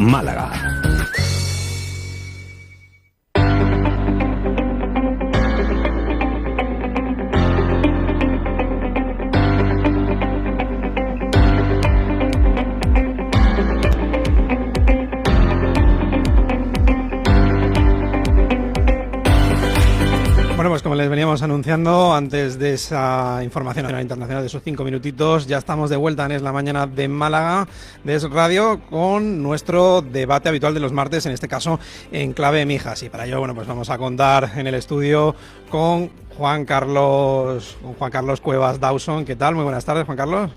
Málaga. Bueno, pues como les veníamos anunciando antes de esa información internacional de esos 5 minutitos, ya estamos de vuelta en Es la Mañana de Málaga, de Es Radio, con nuestro debate habitual de los martes, en este caso en clave Mijas. Y para ello, bueno, pues vamos a contar en el estudio con Juan Carlos Cuevas Dawson. ¿Qué tal? Muy buenas tardes, Juan Carlos.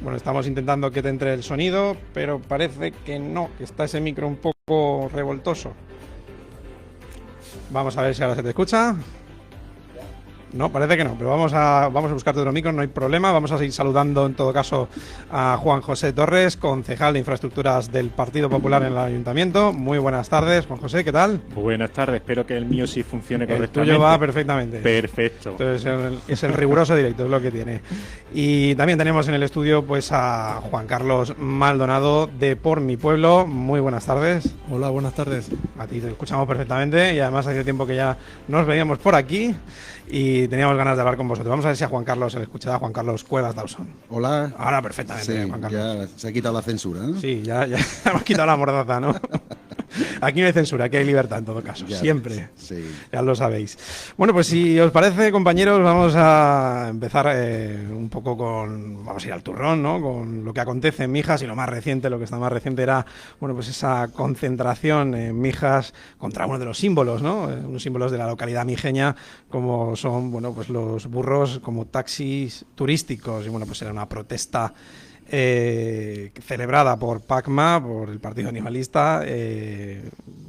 Bueno, estamos intentando que te entre el sonido, pero parece que no, que está ese micro un poco revoltoso. Vamos a ver si ahora se te escucha. No, parece que no, pero vamos a buscarte otro micro, no hay problema. Vamos a seguir saludando en todo caso a Juan José Torres, concejal de Infraestructuras del Partido Popular en el Ayuntamiento. Muy buenas tardes, Juan José, ¿qué tal? Buenas tardes, espero que el mío sí funcione correctamente. El tuyo va perfectamente. Perfecto. Entonces es el riguroso directo, es lo que tiene. Y también tenemos en el estudio pues a Juan Carlos Maldonado de Por Mi Pueblo. Muy buenas tardes. Hola, buenas tardes. A ti te escuchamos perfectamente y además hace tiempo que ya nos veíamos por aquí y teníamos ganas de hablar con vosotros. Vamos a ver si a Juan Carlos se le escucha, a Juan Carlos Cuevas Dawson. Hola. Ahora perfectamente, Sí, Juan Carlos. ya se ha quitado la censura, ¿no? Sí, ya hemos quitado la mordaza, ¿no? Aquí no hay censura, aquí hay libertad en todo caso, Ya, siempre. Sí. Ya lo sabéis. Bueno, pues si os parece, compañeros, vamos a empezar un poco vamos a ir al turrón, ¿no? Con lo que acontece en Mijas, y lo más reciente, lo que está más reciente era, bueno, pues esa concentración en Mijas contra uno de los símbolos, ¿no? Unos símbolos de la localidad mijeña, como son, bueno, pues los burros como taxis turísticos, y bueno, pues era una protesta celebrada por PACMA, por el Partido Animalista,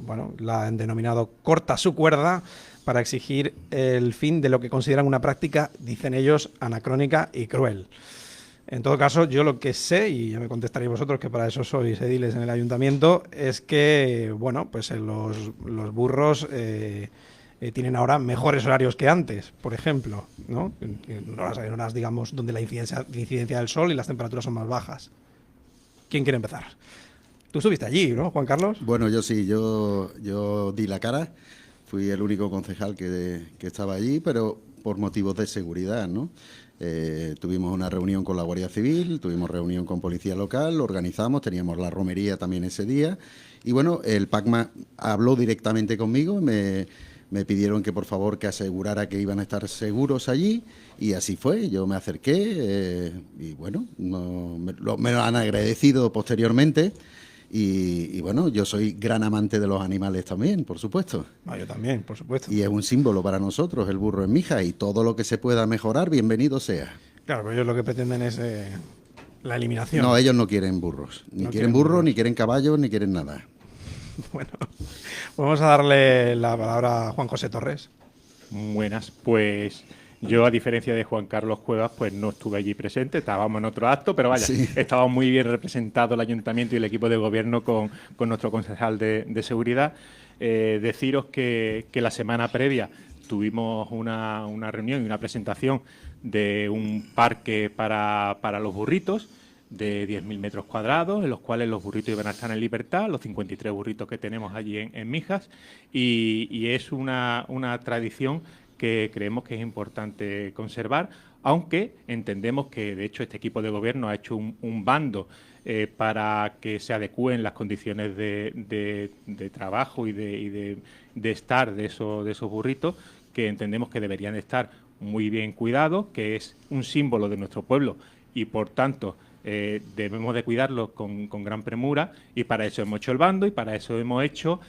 bueno, la han denominado Corta su cuerda, para exigir el fin de lo que consideran una práctica, dicen ellos, anacrónica y cruel. En todo caso, yo lo que sé, y ya me contestaréis vosotros, que para eso sois ediles en el ayuntamiento, es que, bueno, pues los burros tienen ahora mejores horarios que antes, por ejemplo, ¿no? En horas, digamos, donde la incidencia del sol y las temperaturas son más bajas. ¿Quién quiere empezar? Tú estuviste allí, ¿no, Juan Carlos? Bueno, yo sí, yo di la cara, fui el único concejal que estaba allí, pero por motivos de seguridad, ¿no? Tuvimos una reunión con la Guardia Civil, tuvimos reunión con Policía Local, lo organizamos, teníamos la romería también ese día, y bueno, el PACMA habló directamente conmigo, me pidieron que por favor que asegurara que iban a estar seguros allí, y así fue. Yo me acerqué y bueno, me lo han agradecido posteriormente. Y bueno, yo soy gran amante de los animales también, por supuesto. Ah, yo también, por supuesto. Y es un símbolo para nosotros, el burro en Mijas, y todo lo que se pueda mejorar, bienvenido sea. Claro, pero ellos lo que pretenden es la eliminación. No, ellos no quieren burros. Ni quieren burros, ni quieren caballos, ni quieren nada. Bueno, vamos a darle la palabra a Juan José Torres. Buenas, pues yo, a diferencia de Juan Carlos Cuevas, pues no estuve allí presente, estábamos en otro acto, pero vaya, sí, estaba muy bien representado el ayuntamiento y el equipo de gobierno con nuestro concejal de seguridad. Deciros que la semana previa tuvimos una reunión y una presentación de un parque para los burritos de 10.000 metros cuadrados, en los cuales los burritos iban a estar en libertad, los 53 burritos que tenemos allí en Mijas, y es una tradición que creemos que es importante conservar, aunque entendemos que, de hecho, este equipo de gobierno ha hecho un bando para que se adecúen las condiciones de trabajo y de estar de esos burritos, que entendemos que deberían estar muy bien cuidados, que es un símbolo de nuestro pueblo y, por tanto, debemos de cuidarlo con gran premura, y para eso hemos hecho el bando y para eso hemos hecho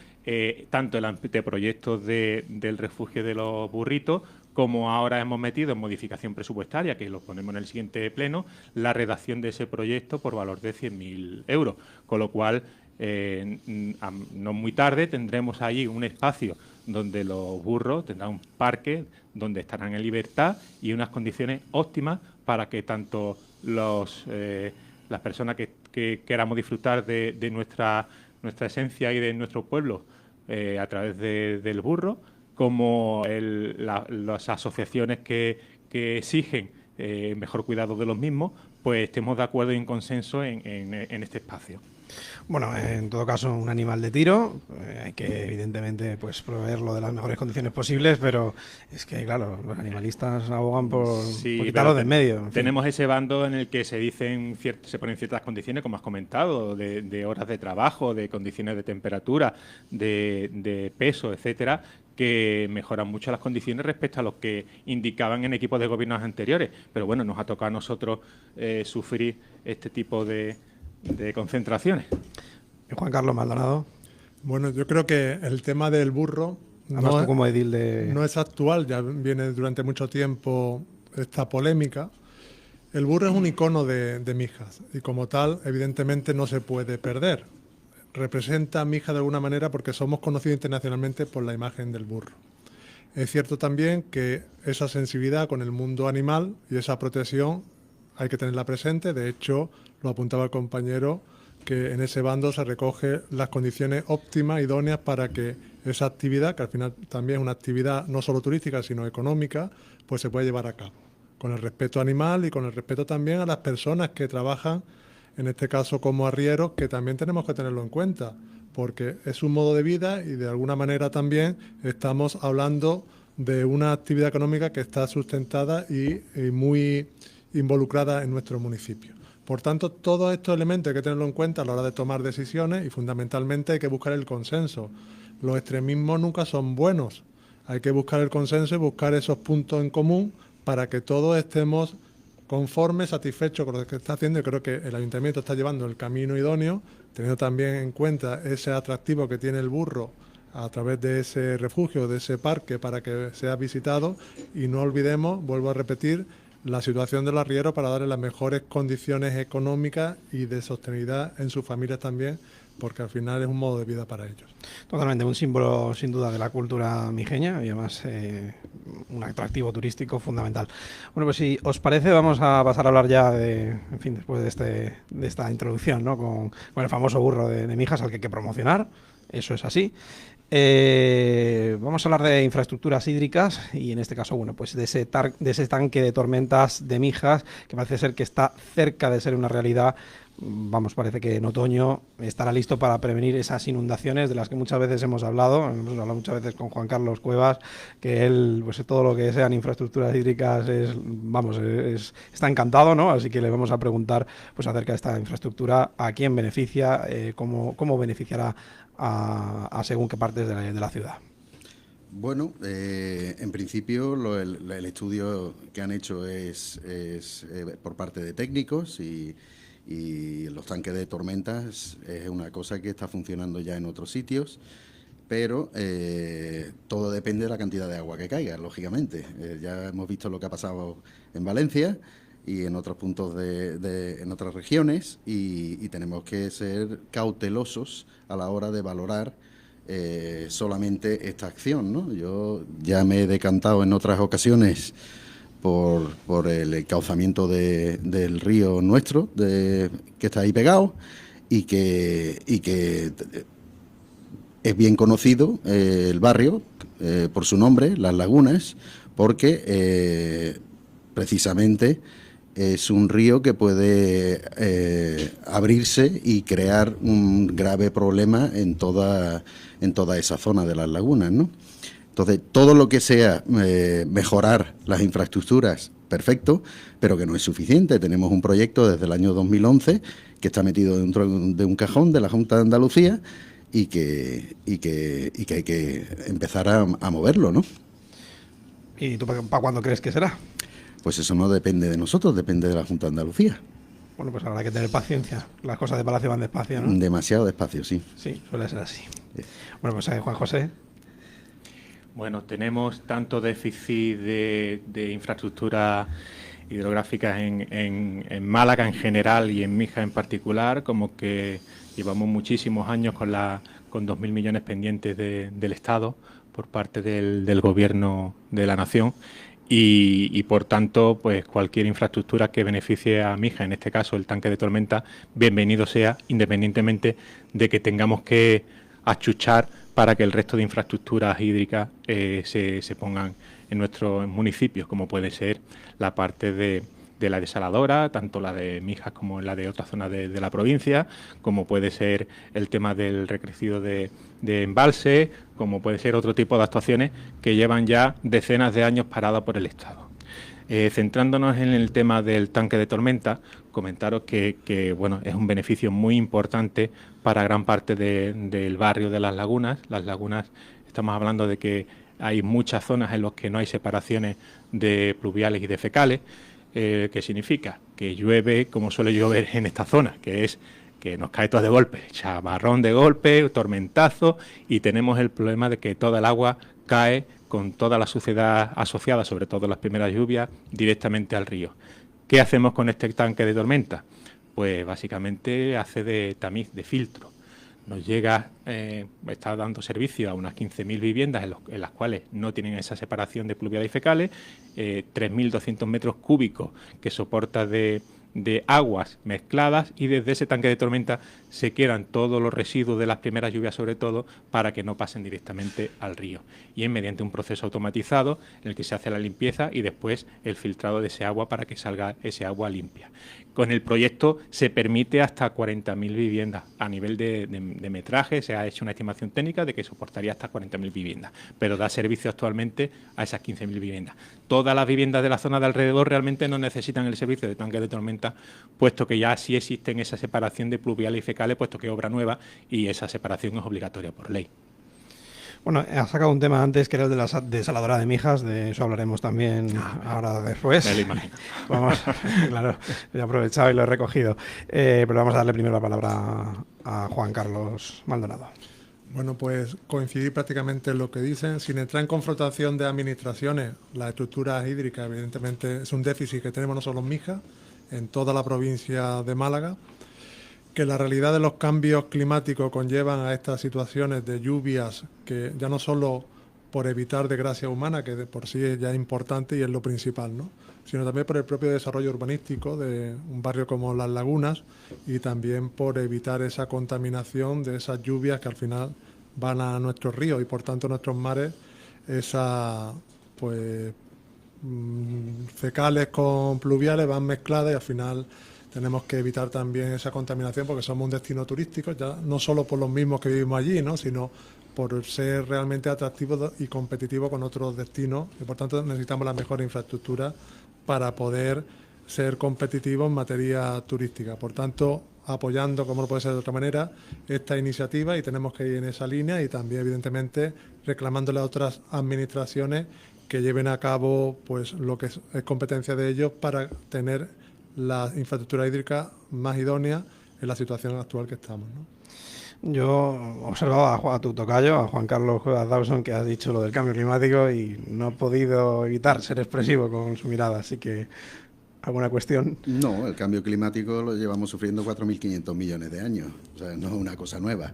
tanto el anteproyecto del refugio de los burritos, como ahora hemos metido en modificación presupuestaria, que lo ponemos en el siguiente pleno, la redacción de ese proyecto por valor de 100.000 euros, con lo cual no muy tarde tendremos allí un espacio donde los burros tendrán un parque donde estarán en libertad y unas condiciones óptimas para que tanto las personas que queramos disfrutar de nuestra esencia y de nuestro pueblo a través del burro, como las asociaciones que exigen mejor cuidado de los mismos, pues estemos de acuerdo y en consenso en este espacio. Bueno, en todo caso, un animal de tiro, hay que evidentemente pues proveerlo de las mejores condiciones posibles, pero es que, claro, los animalistas abogan por Sí, quitarlo pero de en medio. En fin. tenemos ese bando en el que se dicen se ponen ciertas condiciones, como has comentado, de horas de trabajo, de condiciones de temperatura, de peso, etcétera, que mejoran mucho las condiciones respecto a lo que indicaban en equipos de gobiernos anteriores. Pero bueno, nos ha tocado a nosotros sufrir este tipo de concentraciones. Juan Carlos Maldonado, Bueno, yo creo que el tema del burro además tú como edil de... no es actual, ya viene durante mucho tiempo esta polémica. El burro es un icono de Mijas y como tal, evidentemente, no se puede perder. Representa a Mijas de alguna manera porque somos conocidos internacionalmente por la imagen del burro. Es cierto también que esa sensibilidad con el mundo animal y esa protección hay que tenerla presente. De hecho, lo apuntaba el compañero, que en ese bando se recoge las condiciones óptimas, idóneas para que esa actividad, que al final también es una actividad no solo turística, sino económica, pues se pueda llevar a cabo. Con el respeto animal y con el respeto también a las personas que trabajan, en este caso como arrieros, que también tenemos que tenerlo en cuenta, porque es un modo de vida y de alguna manera también estamos hablando de una actividad económica que está sustentada y muy involucrada en nuestro municipio. Por tanto, todos estos elementos hay que tenerlo en cuenta a la hora de tomar decisiones y fundamentalmente hay que buscar el consenso. Los extremismos nunca son buenos. Hay que buscar el consenso y buscar esos puntos en común para que todos estemos conformes, satisfechos con lo que está haciendo. Y creo que el ayuntamiento está llevando el camino idóneo, teniendo también en cuenta ese atractivo que tiene el burro a través de ese refugio, de ese parque, para que sea visitado. Y no olvidemos, vuelvo a repetir, la situación del arriero para darle las mejores condiciones económicas y de sostenibilidad en sus familias también, porque al final es un modo de vida para ellos. Totalmente, un símbolo sin duda de la cultura mijeña y además un atractivo turístico fundamental. Bueno, pues si os parece vamos a pasar a hablar ya de, en fin, después de esta introducción, ¿no? con el famoso burro de Mijas al que hay que promocionar, eso es así. Vamos a hablar de infraestructuras hídricas y en este caso, bueno, pues de ese tanque de tormentas de Mijas que parece ser que está cerca de ser una realidad. Vamos, parece que en otoño estará listo para prevenir esas inundaciones de las que muchas veces hemos hablado muchas veces con Juan Carlos Cuevas, que él, pues todo lo que sean infraestructuras hídricas está encantado, ¿no? Así que le vamos a preguntar pues acerca de esta infraestructura, a quién beneficia, cómo beneficiará a según qué partes de la ciudad. Bueno, en principio el estudio que han hecho es por parte de técnicos y los tanques de tormentas es una cosa que está funcionando ya en otros sitios, pero todo depende de la cantidad de agua que caiga, lógicamente. Ya hemos visto lo que ha pasado en Valencia y en otros puntos en otras regiones y tenemos que ser cautelosos a la hora de valorar solamente esta acción, ¿no? Yo ya me he decantado en otras ocasiones por el encauzamiento del río nuestro, que está ahí pegado, y que es bien conocido el barrio por su nombre, Las Lagunas, porque precisamente es un río que puede abrirse y crear un grave problema en toda esa zona de las lagunas, ¿no? Entonces, todo lo que sea mejorar las infraestructuras, perfecto, pero que no es suficiente. Tenemos un proyecto desde el año 2011 que está metido dentro de un cajón de la Junta de Andalucía y que hay que empezar a moverlo, ¿no? ¿Y tú para cuándo crees que será? Pues eso no depende de nosotros, depende de la Junta de Andalucía. Bueno, pues habrá que tener paciencia. Las cosas de Palacio van despacio, ¿no? Demasiado despacio, sí. Sí, suele ser así. Bueno, pues Juan José. Bueno, tenemos tanto déficit de infraestructura hidrográficas en Málaga en general y en Mijas en particular, como que llevamos muchísimos años con 2.000 millones pendientes del Estado por parte del Gobierno de la Nación y por tanto, pues cualquier infraestructura que beneficie a Mijas, en este caso el tanque de tormenta, bienvenido sea, independientemente de que tengamos que achuchar para que el resto de infraestructuras hídricas se pongan en nuestros municipios, como puede ser la parte de la desaladora, tanto la de Mijas como la de otras zonas de la provincia, como puede ser el tema del recrecido de embalse, como puede ser otro tipo de actuaciones que llevan ya decenas de años paradas por el Estado. Centrándonos en el tema del tanque de tormenta, comentaros que bueno, es un beneficio muy importante para gran parte del barrio de Las Lagunas. Las Lagunas, estamos hablando de que hay muchas zonas en las que no hay separaciones de pluviales y de fecales. ¿Qué significa? Que llueve como suele llover en esta zona, que es que nos cae todo de golpe, chaparrón de golpe, tormentazo, y tenemos el problema de que toda el agua cae con toda la suciedad asociada, sobre todo las primeras lluvias, directamente al río. ¿Qué hacemos con este tanque de tormenta? Pues básicamente hace de tamiz, de filtro. Nos llega, está dando servicio a unas 15.000 viviendas en las cuales no tienen esa separación de pluviales y fecales, 3.200 metros cúbicos que soporta de aguas mezcladas, y desde ese tanque de tormenta se quedan todos los residuos de las primeras lluvias, sobre todo, para que no pasen directamente al río. Y es mediante un proceso automatizado en el que se hace la limpieza y después el filtrado de ese agua para que salga ese agua limpia. Con el proyecto se permite hasta 40.000 viviendas. A nivel de metraje se ha hecho una estimación técnica de que soportaría hasta 40.000 viviendas, pero da servicio actualmente a esas 15.000 viviendas. Todas las viviendas de la zona de alrededor realmente no necesitan el servicio de tanque de tormenta, puesto que ya sí existen esa separación de pluviales y fecales, puesto que es obra nueva y esa separación es obligatoria por ley. Bueno, has sacado un tema antes que era el de la desaladora de Mijas, de eso hablaremos también ahora después. Me lo imagino. Vamos, claro, he aprovechado y lo he recogido. Pero vamos a darle primero la palabra a Juan Carlos Maldonado. Bueno, pues coincidir prácticamente en lo que dicen, sin entrar en confrontación de administraciones. Las estructuras hídricas, evidentemente, es un déficit que tenemos no solo en Mijas, en toda la provincia de Málaga, que la realidad de los cambios climáticos conllevan a estas situaciones de lluvias que ya no solo por evitar desgracia humana, que de por sí ya es importante y es lo principal, ¿no?, sino también por el propio desarrollo urbanístico de un barrio como Las Lagunas, y también por evitar esa contaminación de esas lluvias que al final van a nuestros ríos y por tanto nuestros mares, esas pues fecales con pluviales van mezcladas, y al final tenemos que evitar también esa contaminación porque somos un destino turístico, ya no solo por los mismos que vivimos allí, ¿no?, sino por ser realmente atractivos y competitivos con otros destinos, y por tanto necesitamos la mejor infraestructura para poder ser competitivos en materia turística. Por tanto, apoyando, como no puede ser de otra manera, esta iniciativa, y tenemos que ir en esa línea, y también evidentemente reclamándole a otras administraciones que lleven a cabo pues lo que es competencia de ellos para tener la infraestructura hídrica más idónea en la situación actual que estamos, ¿no? Yo observaba a tu tocayo, a Juan Carlos Cuevas Dawson, que has dicho lo del cambio climático y no he podido evitar ser expresivo con su mirada, así que ¿alguna cuestión? No, el cambio climático lo llevamos sufriendo 4.500 millones de años, o sea, no es una cosa nueva.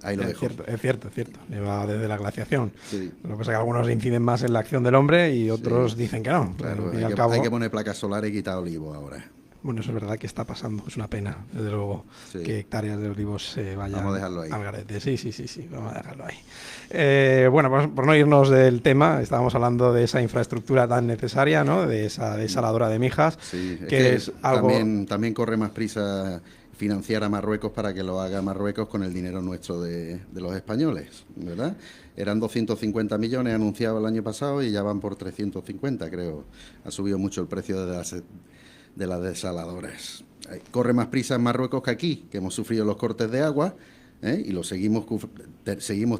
Ahí lo dejo. Es cierto. Lleva desde la glaciación. Sí. Lo que pasa es que algunos inciden más en la acción del hombre y otros dicen que no. Claro, al fin y al cabo, hay que poner placas solares y quitar olivos ahora. Bueno, eso es verdad que está pasando. Es una pena, desde luego, Sí. que hectáreas de olivos se vayan Vamos a dejarlo ahí. al garete. Sí, vamos a dejarlo ahí. Bueno, pues, por no irnos del tema, estábamos hablando de esa infraestructura tan necesaria, ¿no?, de esa desaladora de Mijas, Sí, que es algo... También corre más prisa financiar a Marruecos para que lo haga Marruecos con el dinero nuestro de los españoles, ¿verdad? Eran 250 millones anunciados el año pasado y ya van por 350, creo. Ha subido mucho el precio de las desaladoras. Corre más prisa en Marruecos que aquí, que hemos sufrido los cortes de agua, y lo seguimos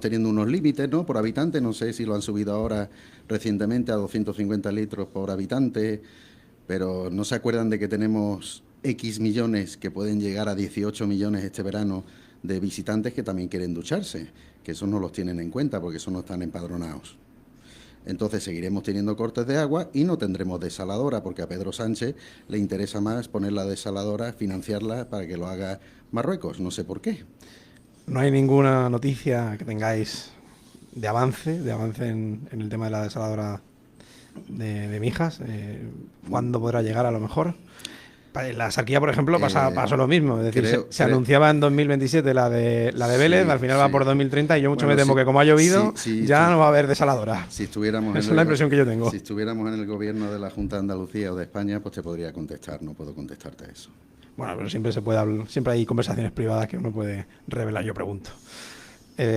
teniendo unos límites, ¿no?, por habitante. No sé si lo han subido ahora recientemente a 250 litros por habitante, pero no se acuerdan de que tenemos X millones, que pueden llegar a 18 millones este verano, de visitantes que también quieren ducharse, que esos no los tienen en cuenta porque esos no están empadronados. Entonces seguiremos teniendo cortes de agua y no tendremos desaladora, porque a Pedro Sánchez le interesa más poner la desaladora, financiarla para que lo haga Marruecos, no sé por qué. ¿No hay ninguna noticia que tengáis de avance en el tema de la desaladora de Mijas? ¿Cuándo podrá llegar a lo mejor? La Sarquía, por ejemplo, pasó lo mismo. Es decir, se creo, anunciaba en 2027 la de Vélez, al final va por 2030 y yo mucho me temo que como ha llovido, ya no va a haber desaladora. Si estuviéramos Esa es la impresión que yo tengo. Si estuviéramos en el gobierno de la Junta de Andalucía o de España, pues te podría contestar, no puedo contestarte eso. Bueno, pero siempre se puede hablar, siempre hay conversaciones privadas que uno puede revelar, yo pregunto.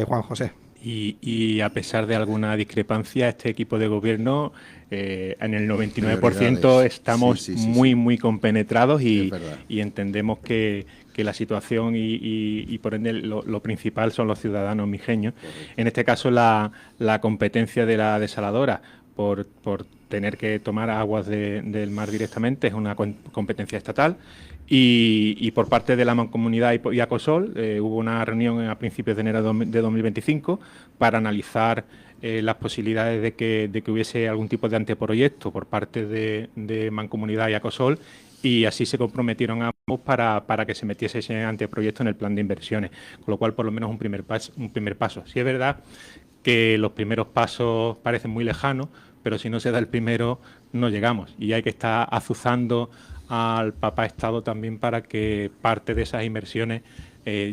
Juan José. Y a pesar de alguna discrepancia, este equipo de gobierno en el 99% estamos muy compenetrados y entendemos que la situación y por ende lo principal son los ciudadanos mijeños. Correcto. En este caso la competencia de la desaladora por tener que tomar aguas del mar directamente es una competencia estatal. Y por parte de la Mancomunidad y Acosol hubo una reunión a principios de enero de 2025 para analizar las posibilidades de que hubiese algún tipo de anteproyecto por parte de Mancomunidad y Acosol, y así se comprometieron ambos para que se metiese ese anteproyecto en el plan de inversiones, con lo cual por lo menos un primer paso. Sí es verdad que los primeros pasos parecen muy lejanos, pero si no se da el primero no llegamos, y hay que estar azuzando al papá Estado también para que parte de esas inversiones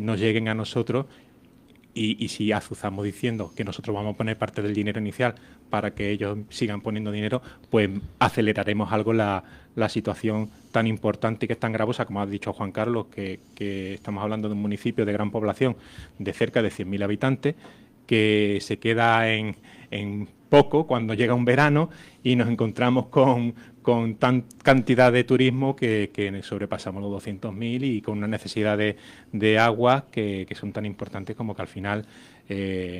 nos lleguen a nosotros, y si azuzamos diciendo que nosotros vamos a poner parte del dinero inicial para que ellos sigan poniendo dinero, pues aceleraremos algo la situación tan importante y que es tan gravosa, como ha dicho Juan Carlos, que estamos hablando de un municipio de gran población de cerca de 100.000 habitantes, que se queda en poco cuando llega un verano y nos encontramos con tan cantidad de turismo que sobrepasamos los 200.000 y con una necesidad de agua que son tan importantes como que al final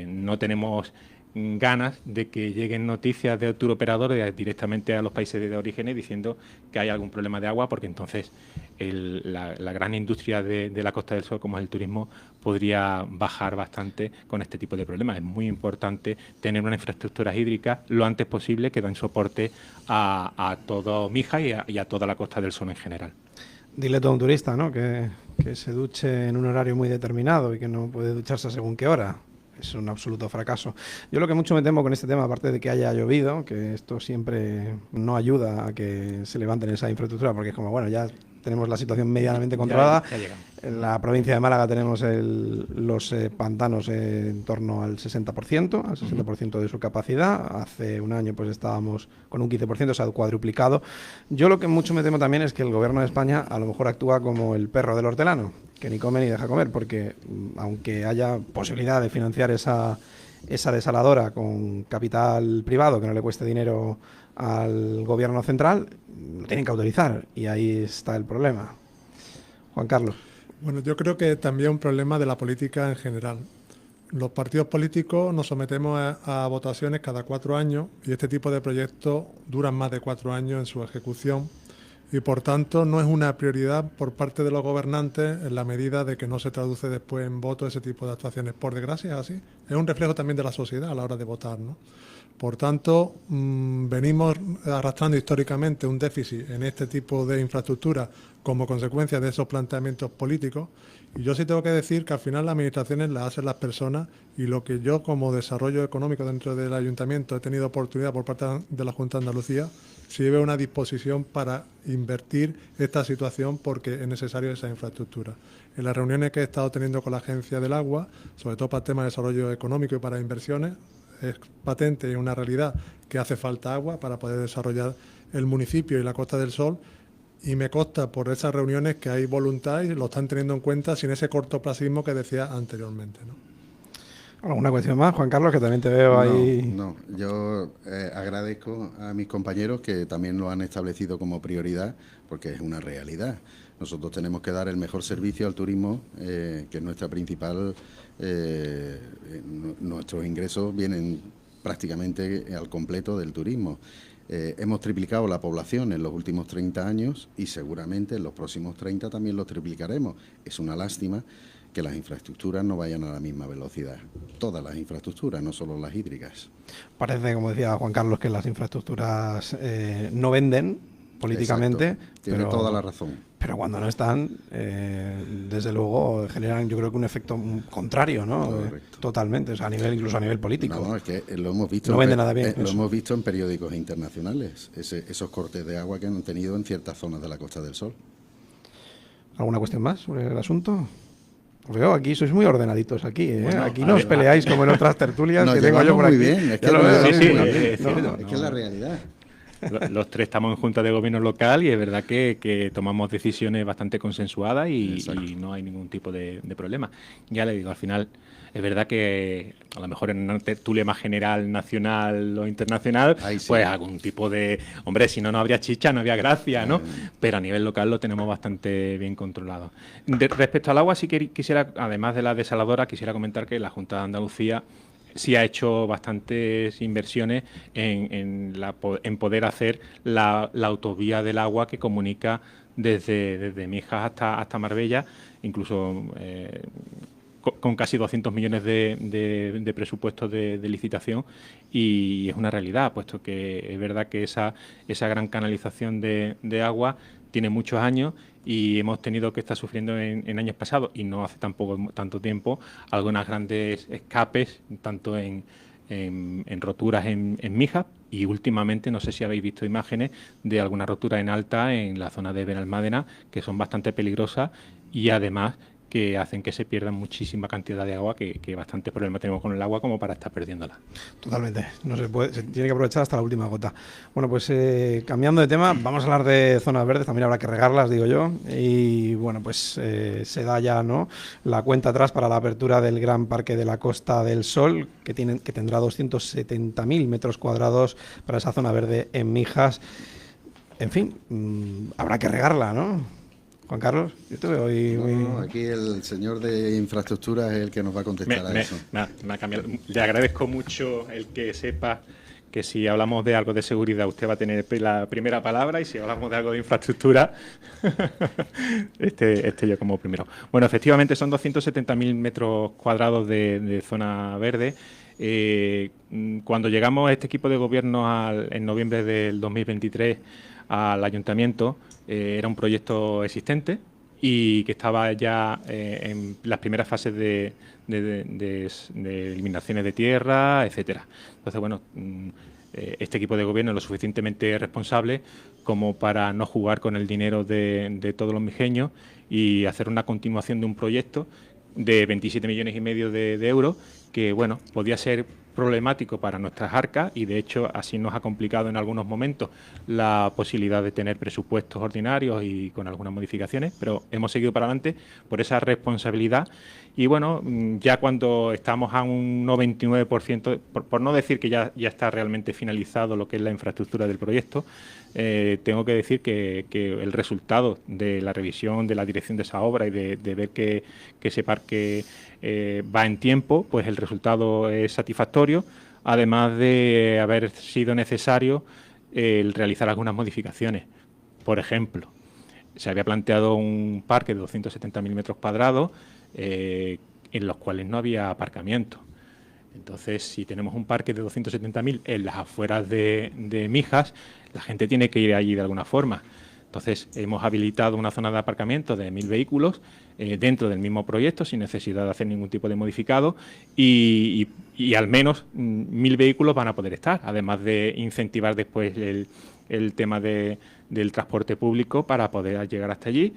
no tenemos ganas de que lleguen noticias de turoperadores directamente a los países de origen diciendo que hay algún problema de agua, porque entonces la gran industria de la Costa del Sol, como es el turismo, podría bajar bastante con este tipo de problemas. Es muy importante tener una infraestructura hídrica lo antes posible que den soporte a todo Mijas y a toda la Costa del Sol en general. Dile todo a un turista, ¿no?, que se duche en un horario muy determinado y que no puede ducharse según qué hora. Es un absoluto fracaso. Yo lo que mucho me temo con este tema, aparte de que haya llovido, que esto siempre no ayuda a que se levanten esa infraestructura, porque es como, bueno, ya tenemos la situación medianamente controlada. Ya en la provincia de Málaga tenemos los pantanos en torno al 60% de su capacidad. Hace un año pues estábamos con un 15%, se ha cuadruplicado. Yo lo que mucho me temo también es que el gobierno de España a lo mejor actúa como el perro del hortelano, que ni come ni deja comer, porque aunque haya posibilidad de financiar esa desaladora con capital privado que no le cueste dinero al gobierno central, lo tienen que autorizar, y ahí está el problema. Juan Carlos. Bueno, yo creo que también es un problema de la política en general. Los partidos políticos nos sometemos a votaciones cada 4 años y este tipo de proyectos duran más de 4 años en su ejecución, y por tanto no es una prioridad por parte de los gobernantes en la medida de que no se traduce después en voto ese tipo de actuaciones. Por desgracia es así. Es un reflejo también de la sociedad a la hora de votar, ¿no? Por tanto, venimos arrastrando históricamente un déficit en este tipo de infraestructura como consecuencia de esos planteamientos políticos, y yo sí tengo que decir que al final las administraciones las hacen las personas, y lo que yo como desarrollo económico dentro del ayuntamiento he tenido oportunidad por parte de la Junta de Andalucía, sí veo una disposición para invertir esta situación porque es necesario esa infraestructura. En las reuniones que he estado teniendo con la Agencia del Agua, sobre todo para el tema de desarrollo económico y para inversiones, es patente y una realidad que hace falta agua para poder desarrollar el municipio y la Costa del Sol, y me consta por esas reuniones que hay voluntad y lo están teniendo en cuenta sin ese cortoplacismo que decía anteriormente, ¿no? ¿Alguna cuestión más, Juan Carlos, que también te veo ahí? No, yo agradezco a mis compañeros que también lo han establecido como prioridad, porque es una realidad. Nosotros tenemos que dar el mejor servicio al turismo, que es nuestra principal... nuestros ingresos vienen prácticamente al completo del turismo. Hemos triplicado la población en los últimos 30 años y seguramente en los próximos 30 también los triplicaremos. Es una lástima que las infraestructuras no vayan a la misma velocidad. Todas las infraestructuras, no solo las hídricas. Parece, como decía Juan Carlos, que las infraestructuras no venden políticamente. Exacto. Tiene toda la razón. Pero cuando no están, desde luego generan, yo creo que un efecto contrario, ¿no? Correcto. Totalmente, o sea, incluso a nivel político. No, es que lo hemos visto. No vende nada bien. Lo hemos visto en periódicos internacionales, esos cortes de agua que han tenido en ciertas zonas de la Costa del Sol. ¿Alguna cuestión más sobre el asunto? Os veo, aquí sois muy ordenaditos aquí, ¿eh? Bueno, aquí no os peleáis como en otras tertulias nos que tengo yo por llevamos aquí. muy bien, es que Ya lo veo, sí, sí, muy bien. es No, cierto. Es que es la realidad. Los tres estamos en Junta de Gobierno local y es verdad que tomamos decisiones bastante consensuadas y no hay ningún tipo de problema. Ya le digo, al final es verdad que a lo mejor en una tertulia más general, nacional o internacional, Ahí sí. pues algún tipo de... Hombre, si no, no habría chicha, no habría gracia, ¿no? Pero a nivel local lo tenemos bastante bien controlado. Respecto al agua, sí que quisiera, además de la desaladora, quisiera comentar que la Junta de Andalucía sí ha hecho bastantes inversiones en poder hacer la autovía del agua que comunica desde Mijas hasta Marbella, incluso con casi 200 millones de presupuestos de licitación, y es una realidad, puesto que es verdad que esa gran canalización de agua tiene muchos años y hemos tenido que estar sufriendo en años pasados, y no hace tampoco tanto tiempo, algunas grandes escapes, tanto en roturas en Mijas, y últimamente no sé si habéis visto imágenes de alguna rotura en alta en la zona de Benalmádena, que son bastante peligrosas y además que hacen que se pierda muchísima cantidad de agua, que bastante problema tenemos con el agua como para estar perdiéndola. Totalmente, no se puede, se tiene que aprovechar hasta la última gota. Bueno, pues cambiando de tema, vamos a hablar de zonas verdes, también habrá que regarlas, digo yo, y bueno, pues se da ya, ¿no?, la cuenta atrás para la apertura del Gran Parque de la Costa del Sol, que tendrá 270.000 metros cuadrados para esa zona verde en Mijas. En fin, habrá que regarla, ¿no? Juan Carlos, yo te veo hoy No, aquí el señor de infraestructura es el que nos va a contestar a eso. Me ha cambiado. Le agradezco mucho el que sepa que si hablamos de algo de seguridad usted va a tener la primera palabra, y si hablamos de algo de infraestructura este yo como primero. Bueno, efectivamente son 270.000 metros cuadrados de zona verde. Cuando llegamos a este equipo de gobierno en noviembre del 2023 al ayuntamiento, era un proyecto existente y que estaba ya en las primeras fases de eliminaciones de tierra, etcétera. Entonces, bueno, este equipo de gobierno es lo suficientemente responsable como para no jugar con el dinero de todos los mijeños y hacer una continuación de un proyecto de 27,5 millones de euros, que, bueno, podía ser problemático para nuestras arcas, y de hecho así nos ha complicado en algunos momentos la posibilidad de tener presupuestos ordinarios y con algunas modificaciones, pero hemos seguido para adelante por esa responsabilidad. Y bueno, ya cuando estamos a un 99%, por no decir que ya está realmente finalizado lo que es la infraestructura del proyecto, tengo que decir que el resultado de la revisión de la dirección de esa obra y de ver que ese parque va en tiempo, pues el resultado es satisfactorio, además de haber sido necesario el realizar algunas modificaciones. Por ejemplo, se había planteado un parque de 270.000 metros cuadrados en los cuales no había aparcamiento. Entonces, si tenemos un parque de 270.000 en las afueras de Mijas, la gente tiene que ir allí de alguna forma. Entonces, hemos habilitado una zona de aparcamiento de 1.000 vehículos dentro del mismo proyecto, sin necesidad de hacer ningún tipo de modificado, y al menos 1.000 vehículos van a poder estar, además de incentivar después el tema del transporte público para poder llegar hasta allí.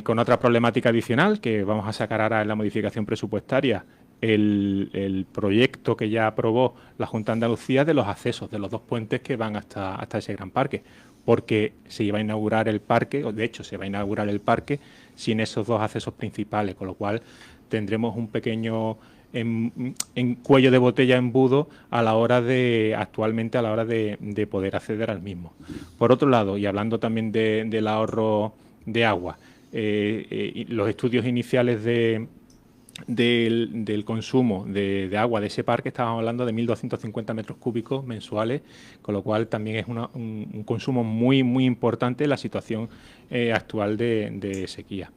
Con otra problemática adicional que vamos a sacar ahora en la modificación presupuestaria, el proyecto que ya aprobó la Junta de Andalucía de los accesos de los dos puentes que van hasta ese gran parque, porque se iba a inaugurar el parque, o de hecho se va a inaugurar el parque sin esos dos accesos principales, con lo cual tendremos un pequeño en cuello de botella embudo actualmente a la hora de poder acceder al mismo. Por otro lado, y hablando también del ahorro de agua, los estudios iniciales del consumo de agua de ese parque, estábamos hablando de 1.250 metros cúbicos mensuales, con lo cual también es un consumo muy, muy importante en la situación actual de sequía.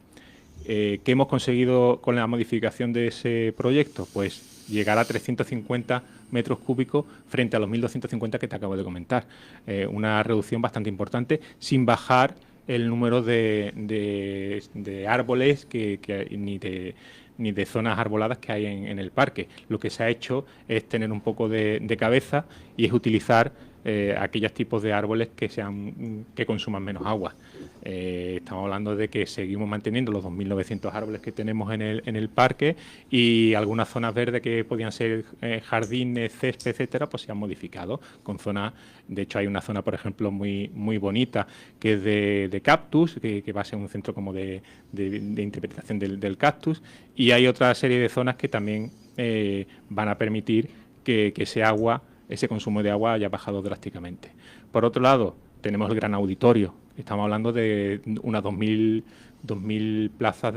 ¿Qué hemos conseguido con la modificación de ese proyecto? Pues llegar a 350 metros cúbicos frente a los 1.250 que te acabo de comentar. Una reducción bastante importante, sin bajar el número de árboles ni de zonas arboladas que hay en el parque. Lo que se ha hecho es tener un poco de cabeza y es utilizar aquellos tipos de árboles que consuman menos agua. Estamos hablando de que seguimos manteniendo los 2.900 árboles que tenemos en el parque, y algunas zonas verdes que podían ser jardines, césped, etcétera, pues se han modificado con zonas. De hecho, hay una zona, por ejemplo, muy bonita, que es de cactus, que va a ser un centro como de interpretación del cactus, y hay otra serie de zonas que también van a permitir que ese consumo de agua haya bajado drásticamente. Por otro lado, tenemos el gran auditorio. Estamos hablando de unas 2.000 plazas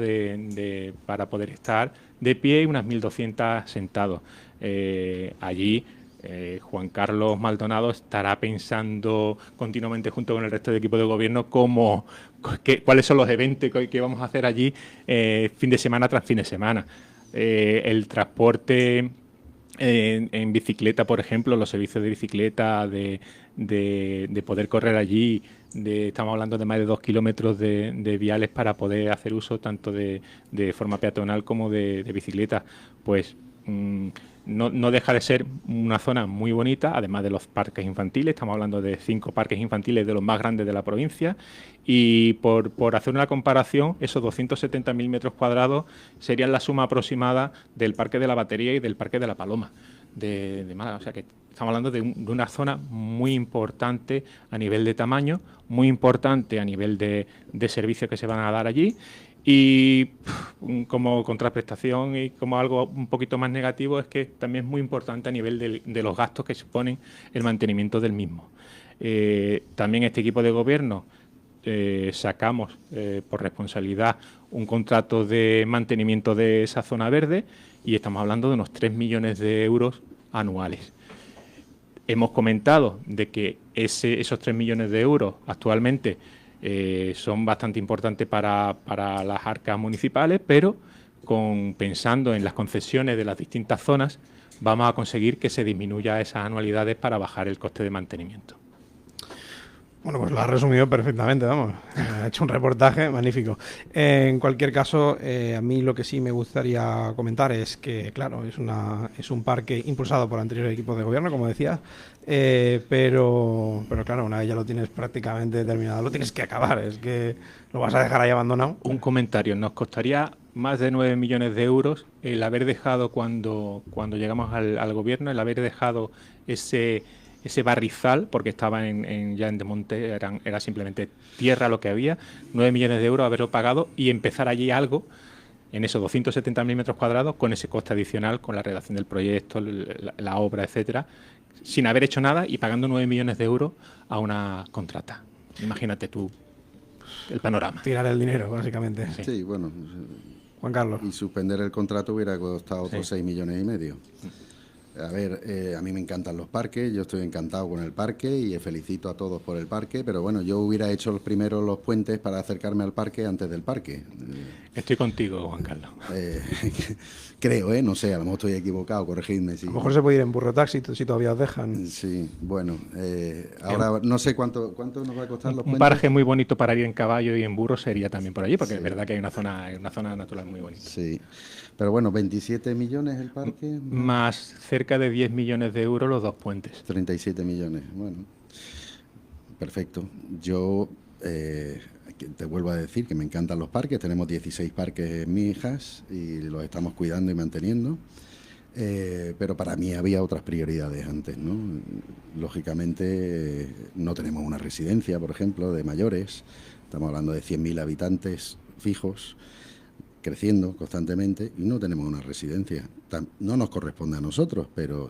para poder estar de pie y unas 1.200 sentados. Allí Juan Carlos Maldonado estará pensando continuamente, junto con el resto del equipo de gobierno, cuáles son los eventos que vamos a hacer allí fin de semana tras fin de semana. El transporte en bicicleta, por ejemplo, los servicios de bicicleta, de poder correr allí, estamos hablando de más de 2 kilómetros de viales para poder hacer uso tanto de forma peatonal como de bicicleta. Pues no deja de ser una zona muy bonita, además de los parques infantiles. Estamos hablando de 5 parques infantiles de los más grandes de la provincia, y por hacer una comparación, esos 270.000 metros cuadrados serían la suma aproximada del Parque de la Batería y del Parque de la Paloma de Málaga. O sea que estamos hablando de una zona muy importante a nivel de tamaño, muy importante a nivel de servicios que se van a dar allí. Y como contraprestación y como algo un poquito más negativo, es que también es muy importante a nivel de los gastos que suponen el mantenimiento del mismo. También este equipo de gobierno sacamos por responsabilidad un contrato de mantenimiento de esa zona verde, y estamos hablando de unos 3 millones de euros anuales. Hemos comentado de que esos 3 millones de euros actualmente son bastante importantes para las arcas municipales, pero pensando en las concesiones de las distintas zonas, vamos a conseguir que se disminuya esas anualidades para bajar el coste de mantenimiento. Bueno, pues lo has resumido perfectamente, vamos. Ha hecho un reportaje magnífico. En cualquier caso, a mí lo que sí me gustaría comentar es que, claro, es un parque impulsado por anteriores equipos de gobierno, como decías, pero claro, una vez ya lo tienes prácticamente terminado, lo tienes que acabar, es que lo vas a dejar ahí abandonado. Un comentario: nos costaría más de 9 millones de euros el haber dejado, cuando llegamos al gobierno, el haber dejado ese barrizal, porque estaba ya en desmonte, era simplemente tierra lo que había. 9 millones de euros haberlo pagado y empezar allí algo en esos 270.000 metros cuadrados, con ese coste adicional, con la redacción del proyecto, la obra, etcétera, sin haber hecho nada y pagando 9 millones de euros a una contrata. Imagínate tú el panorama. Tirar el dinero, básicamente. Sí, bueno. Juan Carlos. Y suspender el contrato hubiera costado otros 6 millones y medio. A ver, a mí me encantan los parques, yo estoy encantado con el parque y felicito a todos por el parque, pero bueno, yo hubiera hecho primero los puentes para acercarme al parque antes del parque. Estoy contigo, Juan Carlos. Creo, no sé, a lo mejor estoy equivocado, corregidme. Sí. A lo mejor se puede ir en burro taxi si todavía os dejan. Sí, bueno, ahora no sé cuánto nos va a costar los puentes. Un paraje muy bonito para ir en caballo y en burro sería también por allí, porque es verdad que hay una zona natural muy bonita. Sí, pero bueno, 27 millones el parque. Más cerca de 10 millones de euros los 2 puentes. 37 millones, bueno, perfecto. Yo te vuelvo a decir que me encantan los parques, tenemos 16 parques en Mijas y los estamos cuidando y manteniendo, pero para mí había otras prioridades antes, ¿no? Lógicamente no tenemos una residencia, por ejemplo, de mayores, estamos hablando de 100.000 habitantes fijos, creciendo constantemente, y no tenemos una residencia. No nos corresponde a nosotros, pero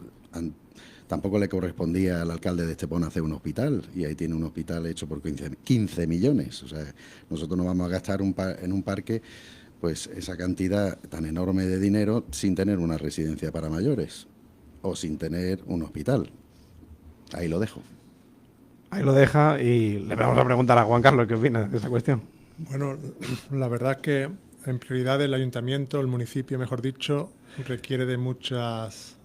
tampoco le correspondía al alcalde de Estepona hacer un hospital, y ahí tiene un hospital hecho por 15 millones. O sea, nosotros no vamos a gastar en un parque pues esa cantidad tan enorme de dinero sin tener una residencia para mayores o sin tener un hospital. Ahí lo dejo. Ahí lo deja, y le vamos a preguntar a Juan Carlos qué opina de esa cuestión. Bueno, la verdad es que en prioridad el ayuntamiento, el municipio, mejor dicho, requiere de muchas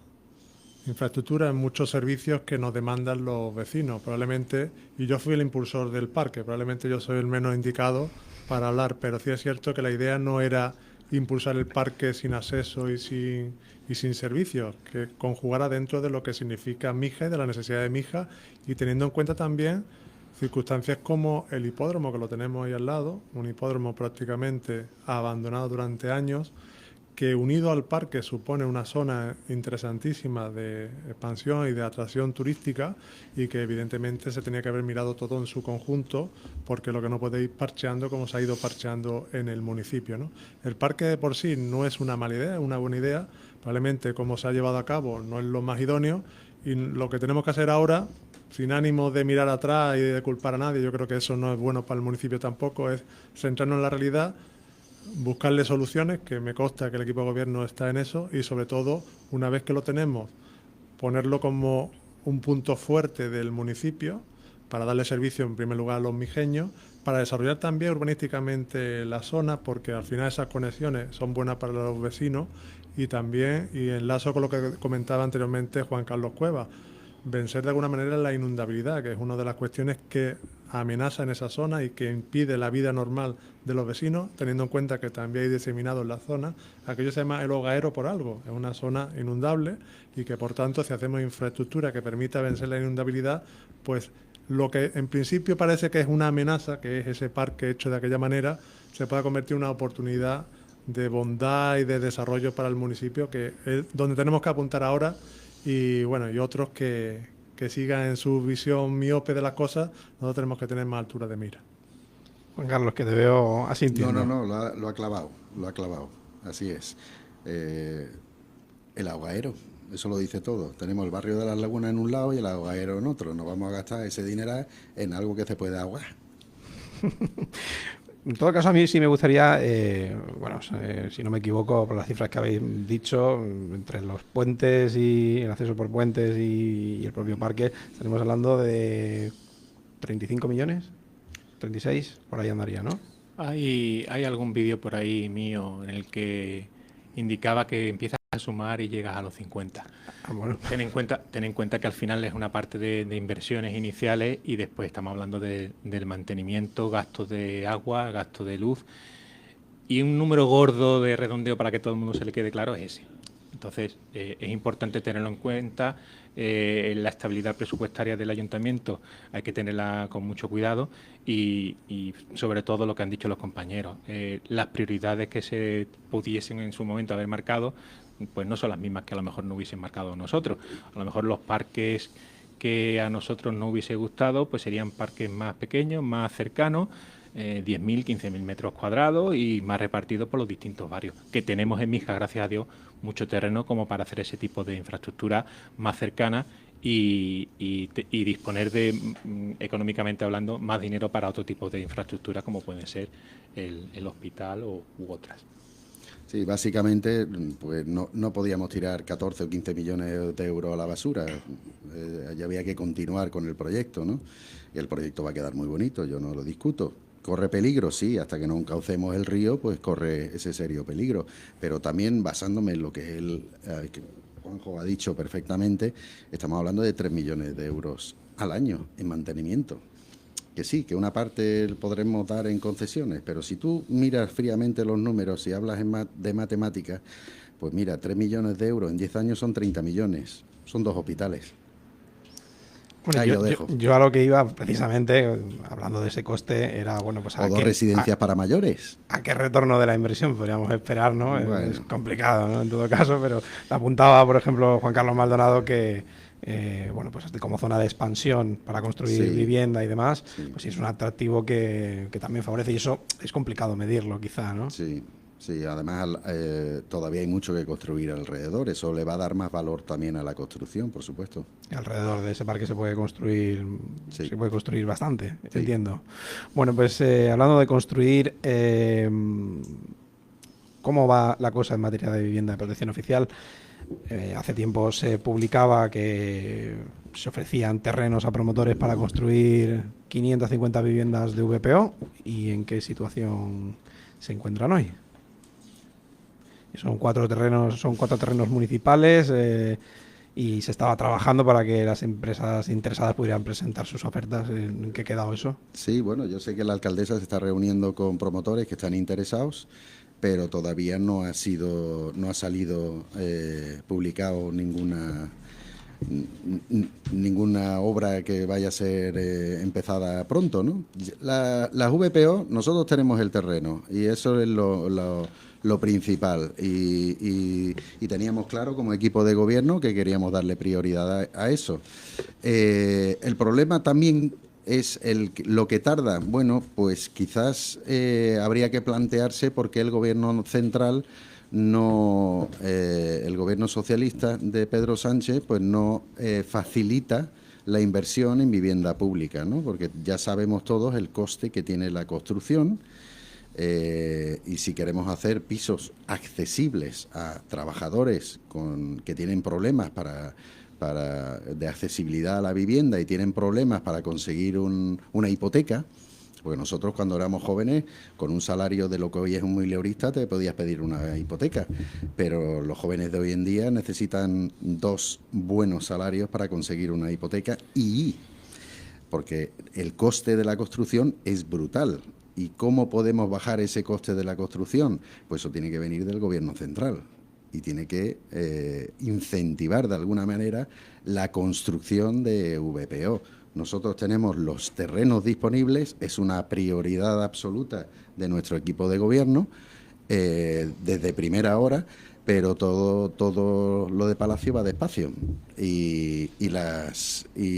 infraestructuras, muchos servicios que nos demandan los vecinos. Probablemente, y yo fui el impulsor del parque, probablemente yo soy el menos indicado para hablar, pero sí es cierto que la idea no era impulsar el parque sin acceso y sin servicios, que conjugara dentro de lo que significa Mijas y de la necesidad de Mijas, y teniendo en cuenta también circunstancias como el hipódromo, que lo tenemos ahí al lado, un hipódromo prácticamente abandonado durante años, que unido al parque supone una zona interesantísima de expansión y de atracción turística, y que evidentemente se tenía que haber mirado todo en su conjunto, porque lo que no puede ir parcheando como se ha ido parcheando en el municipio, ¿no? El parque de por sí no es una mala idea, es una buena idea, probablemente como se ha llevado a cabo no es lo más idóneo, y lo que tenemos que hacer ahora, sin ánimo de mirar atrás y de culpar a nadie, yo creo que eso no es bueno para el municipio tampoco, es centrarnos en la realidad, buscarle soluciones, que me consta que el equipo de gobierno está en eso, y sobre todo, una vez que lo tenemos, ponerlo como un punto fuerte del municipio para darle servicio en primer lugar a los mijeños, para desarrollar también urbanísticamente la zona, porque al final esas conexiones son buenas para los vecinos, y también, y enlazo con lo que comentaba anteriormente Juan Carlos Cuevas, vencer de alguna manera la inundabilidad, que es una de las cuestiones que amenaza en esa zona y que impide la vida normal de los vecinos, teniendo en cuenta que también hay diseminado en la zona aquello se llama el hogaero por algo, es una zona inundable, y que por tanto si hacemos infraestructura que permita vencer la inundabilidad, pues lo que en principio parece que es una amenaza, que es ese parque hecho de aquella manera, se pueda convertir en una oportunidad de bondad y de desarrollo para el municipio, que es donde tenemos que apuntar ahora. Y bueno, y otros que sigan en su visión miope de las cosas, nosotros tenemos que tener más altura de mira. Juan Carlos, que te veo asintiendo. No, lo ha clavado, así es. El ahogadero, eso lo dice todo. Tenemos el barrio de las Lagunas en un lado y el ahogadero en otro. Nos vamos a gastar ese dinero en algo que se puede ahogar. En todo caso, a mí sí me gustaría, si no me equivoco, por las cifras que habéis dicho, entre los puentes y el acceso por puentes y el propio parque, estaremos hablando de 35 millones, 36, por ahí andaría, ¿no? Hay algún vídeo por ahí mío en el que indicaba que empiezas a sumar y llegas a los 50. Bueno. Ten en cuenta que al final es una parte de inversiones iniciales, y después estamos hablando del mantenimiento, gastos de agua, gastos de luz, y un número gordo de redondeo para que todo el mundo se le quede claro es ese. Entonces, es importante tenerlo en cuenta. La estabilidad presupuestaria del ayuntamiento hay que tenerla con mucho cuidado, y sobre todo lo que han dicho los compañeros, las prioridades que se pudiesen en su momento haber marcado, pues no son las mismas que a lo mejor no hubiesen marcado nosotros. A lo mejor los parques que a nosotros no hubiese gustado, pues serían parques más pequeños, más cercanos, 10.000, 15.000 metros cuadrados y más repartidos por los distintos barrios, que tenemos en Mijas, gracias a Dios, mucho terreno como para hacer ese tipo de infraestructura más cercana y disponer de, económicamente hablando, más dinero para otro tipo de infraestructura como pueden ser el hospital u otras. Sí, básicamente pues no podíamos tirar 14 o 15 millones de euros a la basura. Ya había que continuar con el proyecto, ¿no? Y el proyecto va a quedar muy bonito, yo no lo discuto. Corre peligro, sí, hasta que no encaucemos el río, pues corre ese serio peligro. Pero también basándome en lo que que Juanjo ha dicho perfectamente, estamos hablando de 3 millones de euros al año en mantenimiento. Que sí, que una parte podremos dar en concesiones, pero si tú miras fríamente los números y hablas de matemáticas, pues mira, 3 millones de euros en 10 años son 30 millones, son 2 hospitales. Bueno, ahí lo dejo. Yo a lo que iba, precisamente, hablando de ese coste, era, bueno, pues o 2 residencias para mayores. ¿A qué retorno de la inversión podríamos esperar, no? Bueno. Es complicado, ¿no? En todo caso, pero apuntaba, por ejemplo, Juan Carlos Maldonado que pues como zona de expansión para construir vivienda y demás, pues sí es un atractivo que también favorece, y eso es complicado medirlo quizá, ¿no? Sí, además todavía hay mucho que construir alrededor, eso le va a dar más valor también a la construcción, por supuesto. Y alrededor de ese parque se puede construir bastante, entiendo. Bueno, pues hablando de construir, ¿cómo va la cosa en materia de vivienda de protección oficial? Hace tiempo se publicaba que se ofrecían terrenos a promotores para construir 550 viviendas de VPO. ¿Y en qué situación se encuentran hoy? Son 4 terrenos municipales y se estaba trabajando para que las empresas interesadas pudieran presentar sus ofertas. ¿En qué ha quedado eso? Sí, bueno, yo sé que la alcaldesa se está reuniendo con promotores que están interesados, pero todavía no ha salido publicado ninguna obra que vaya a ser empezada pronto, ¿no? Las VPO, nosotros tenemos el terreno y eso es lo principal y teníamos claro como equipo de gobierno que queríamos darle prioridad a eso. El problema también es lo que tarda. Bueno, pues quizás habría que plantearse por qué el gobierno central no, el gobierno socialista de Pedro Sánchez pues no facilita la inversión en vivienda pública, ¿no? Porque ya sabemos todos el coste que tiene la construcción y si queremos hacer pisos accesibles a trabajadores que tienen problemas de accesibilidad a la vivienda y tienen problemas para conseguir una hipoteca, porque nosotros cuando éramos jóvenes, con un salario de lo que hoy es un mileurista, te podías pedir una hipoteca, pero los jóvenes de hoy en día necesitan 2 buenos salarios para conseguir una hipoteca porque el coste de la construcción es brutal. ¿Y cómo podemos bajar ese coste de la construcción? Pues eso tiene que venir del gobierno central y tiene que incentivar de alguna manera la construcción de VPO. Nosotros tenemos los terrenos disponibles, es una prioridad absoluta de nuestro equipo de gobierno desde primera hora, pero todo lo de Palacio va despacio y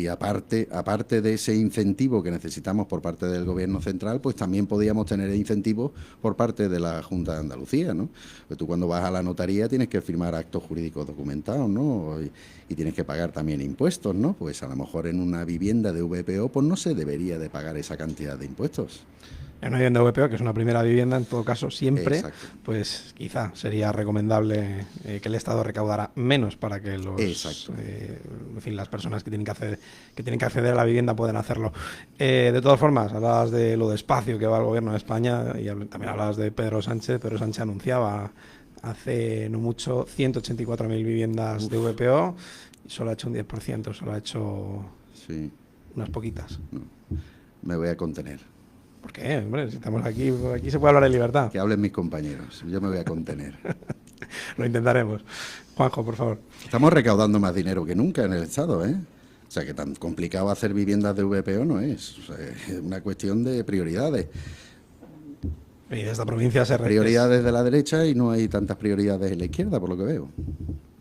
aparte de ese incentivo que necesitamos por parte del gobierno central, pues también podíamos tener incentivos por parte de la Junta de Andalucía, ¿no? Pues tú cuando vas a la notaría tienes que firmar actos jurídicos documentados, ¿no? Y tienes que pagar también impuestos, ¿no? Pues a lo mejor en una vivienda de VPO pues no se debería de pagar esa cantidad de impuestos. En una vivienda VPO, que es una primera vivienda, en todo caso, siempre, Exacto. pues quizá sería recomendable que el Estado recaudara menos para que en fin, las personas que tienen que acceder a la vivienda puedan hacerlo. De todas formas, hablabas de lo despacio que va el Gobierno de España y también hablabas de Pedro Sánchez. Pedro Sánchez anunciaba hace no mucho 184.000 viviendas de VPO y solo ha hecho un 10%, solo ha hecho unas poquitas. No, me voy a contener. ¿Por qué? Hombre, si estamos aquí se puede hablar de libertad. Que hablen mis compañeros, yo me voy a contener. Lo intentaremos. Juanjo, por favor. Estamos recaudando más dinero que nunca en el Estado, ¿eh? O sea, que tan complicado hacer viviendas de VPO no es. O sea, es una cuestión de prioridades. Y de esta provincia prioridades de la derecha y no hay tantas prioridades en la izquierda, por lo que veo.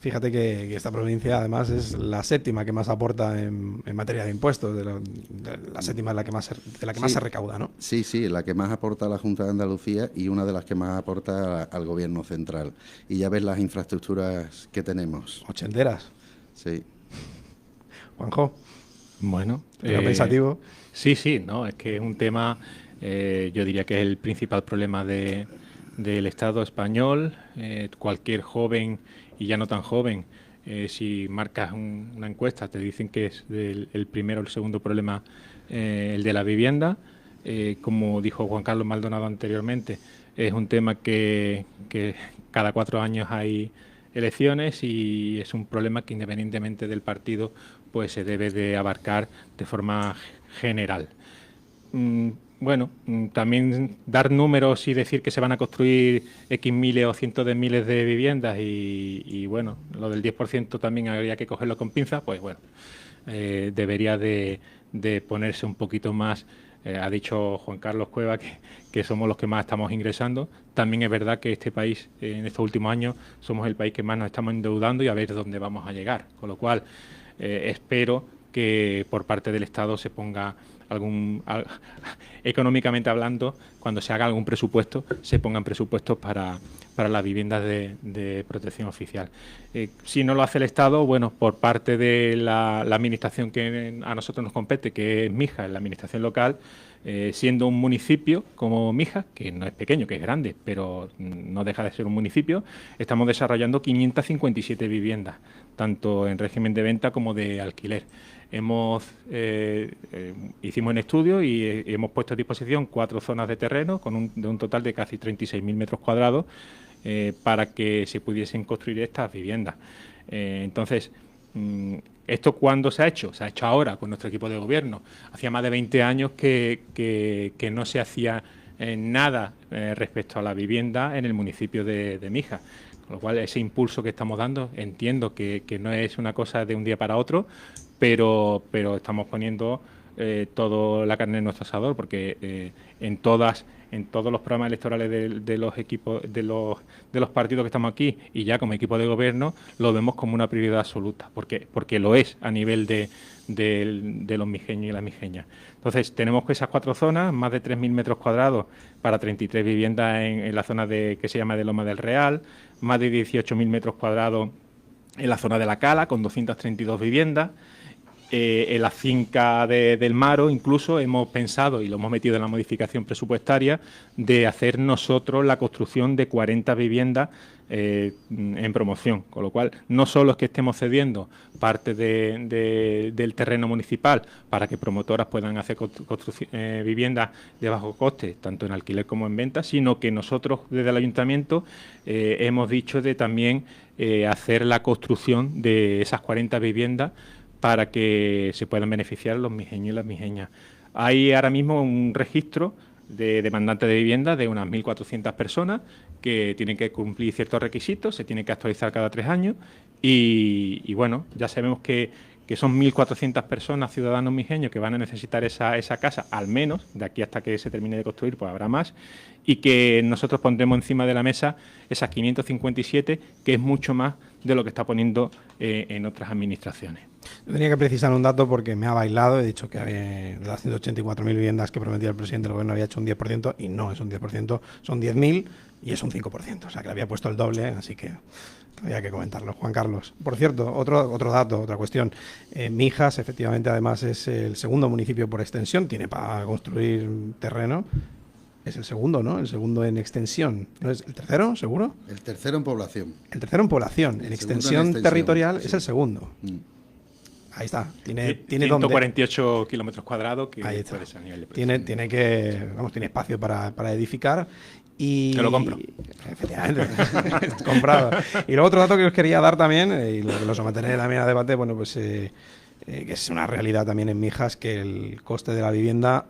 Fíjate que esta provincia además es la séptima que más aporta en materia de impuestos, la séptima es la que más se recauda, ¿no? Sí, la que más aporta a la Junta de Andalucía y una de las que más aporta al Gobierno central. Y ya ves las infraestructuras que tenemos. Ochenteras. Sí. Juanjo. Bueno. Pensativo. Sí, no, es que es un tema, yo diría que es el principal problema del Estado español. Cualquier joven y ya no tan joven, si marcas una encuesta, te dicen que es el primero o el segundo problema el de la vivienda. Como dijo Juan Carlos Maldonado anteriormente, es un tema que cada 4 años hay elecciones y es un problema que independientemente del partido pues se debe de abarcar de forma general. Bueno, también dar números y decir que se van a construir X miles o cientos de miles de viviendas y bueno, lo del 10% también habría que cogerlo con pinzas, pues bueno, debería de ponerse un poquito más. Ha dicho Juan Carlos Cueva que somos los que más estamos ingresando. También es verdad que este país, en estos últimos años, somos el país que más nos estamos endeudando y a ver dónde vamos a llegar. Con lo cual, espero que por parte del Estado se ponga económicamente hablando, cuando se haga algún presupuesto, se pongan presupuestos para las viviendas de protección oficial. Si no lo hace el Estado, bueno, por parte de la administración que a nosotros nos compete, que es Mijas, la administración local, siendo un municipio como Mijas, que no es pequeño, que es grande, pero no deja de ser un municipio, estamos desarrollando 557 viviendas, tanto en régimen de venta como de alquiler. Hicimos un estudio y hemos puesto a disposición 4 zonas de terreno de un total de casi 36.000 metros cuadrados para que se pudiesen construir estas viviendas. Entonces, ¿esto cuándo se ha hecho? Se ha hecho ahora con nuestro equipo de gobierno. Hacía más de 20 años que no se hacía nada respecto a la vivienda en el municipio de Mijas. Con lo cual, ese impulso que estamos dando, entiendo que no es una cosa de un día para otro, pero estamos poniendo toda la carne en nuestro asador, porque en todos los programas electorales de los equipos, de los partidos que estamos aquí, y ya como equipo de gobierno, lo vemos como una prioridad absoluta, porque lo es a nivel de los mijeños y las mijeñas. Entonces, tenemos esas 4 zonas, más de 3.000 metros cuadrados para 33 viviendas en la zona que se llama de Loma del Real, más de 18.000 metros cuadrados en la zona de La Cala, con 232 viviendas. En la finca del Maro incluso hemos pensado, y lo hemos metido en la modificación presupuestaria, de hacer nosotros la construcción de 40 viviendas en promoción, con lo cual no solo es que estemos cediendo parte del terreno municipal para que promotoras puedan hacer viviendas de bajo coste, tanto en alquiler como en venta, sino que nosotros desde el ayuntamiento hemos dicho de también hacer la construcción de esas 40 viviendas para que se puedan beneficiar los mijeños y las mijeñas. Hay ahora mismo un registro de demandantes de vivienda de unas 1.400 personas que tienen que cumplir ciertos requisitos, se tienen que actualizar cada 3 años y bueno, ya sabemos que son 1.400 personas, ciudadanos mijeños, que van a necesitar esa casa, al menos, de aquí hasta que se termine de construir, pues habrá más, y que nosotros pondremos encima de la mesa esas 557, que es mucho más de lo que está poniendo en otras administraciones. Yo tenía que precisar un dato porque me ha bailado. He dicho que de las 184.000 viviendas que prometía el presidente del gobierno había hecho un 10% y no es un 10%, son 10.000 y es un 5%. O sea, que le había puesto el doble, así que había que comentarlo. Juan Carlos. Por cierto, otro dato, otra cuestión. Mijas, efectivamente, además es el segundo municipio por extensión, tiene para construir terreno. Es el segundo, ¿no? El segundo en extensión. ¿No es el tercero, seguro? El tercero en población. El tercero en población. En extensión territorial es el segundo. Ahí está. Tiene 148 kilómetros cuadrados que ahí está. Puede ser a nivel de tiene espacio para edificar. Y te lo compro. Efectivamente, comprado. Y luego otro dato que os quería dar también, y lo someteré también a debate, bueno, pues que es una realidad también en Mijas, que el coste de la vivienda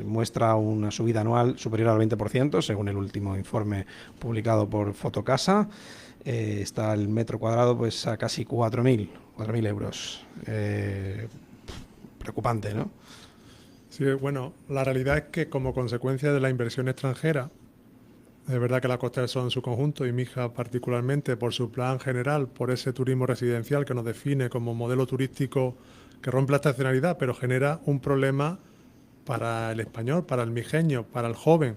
muestra una subida anual superior al 20%, según el último informe publicado por Fotocasa. Está el metro cuadrado pues a casi 4.000 euros. Preocupante, ¿no? Sí, bueno, la realidad es que como consecuencia de la inversión extranjera, es verdad que la Costa del Sol en su conjunto y Mijas particularmente por su plan general, por ese turismo residencial que nos define como modelo turístico que rompe la estacionalidad, pero genera un problema para el español, para el mijeño, para el joven,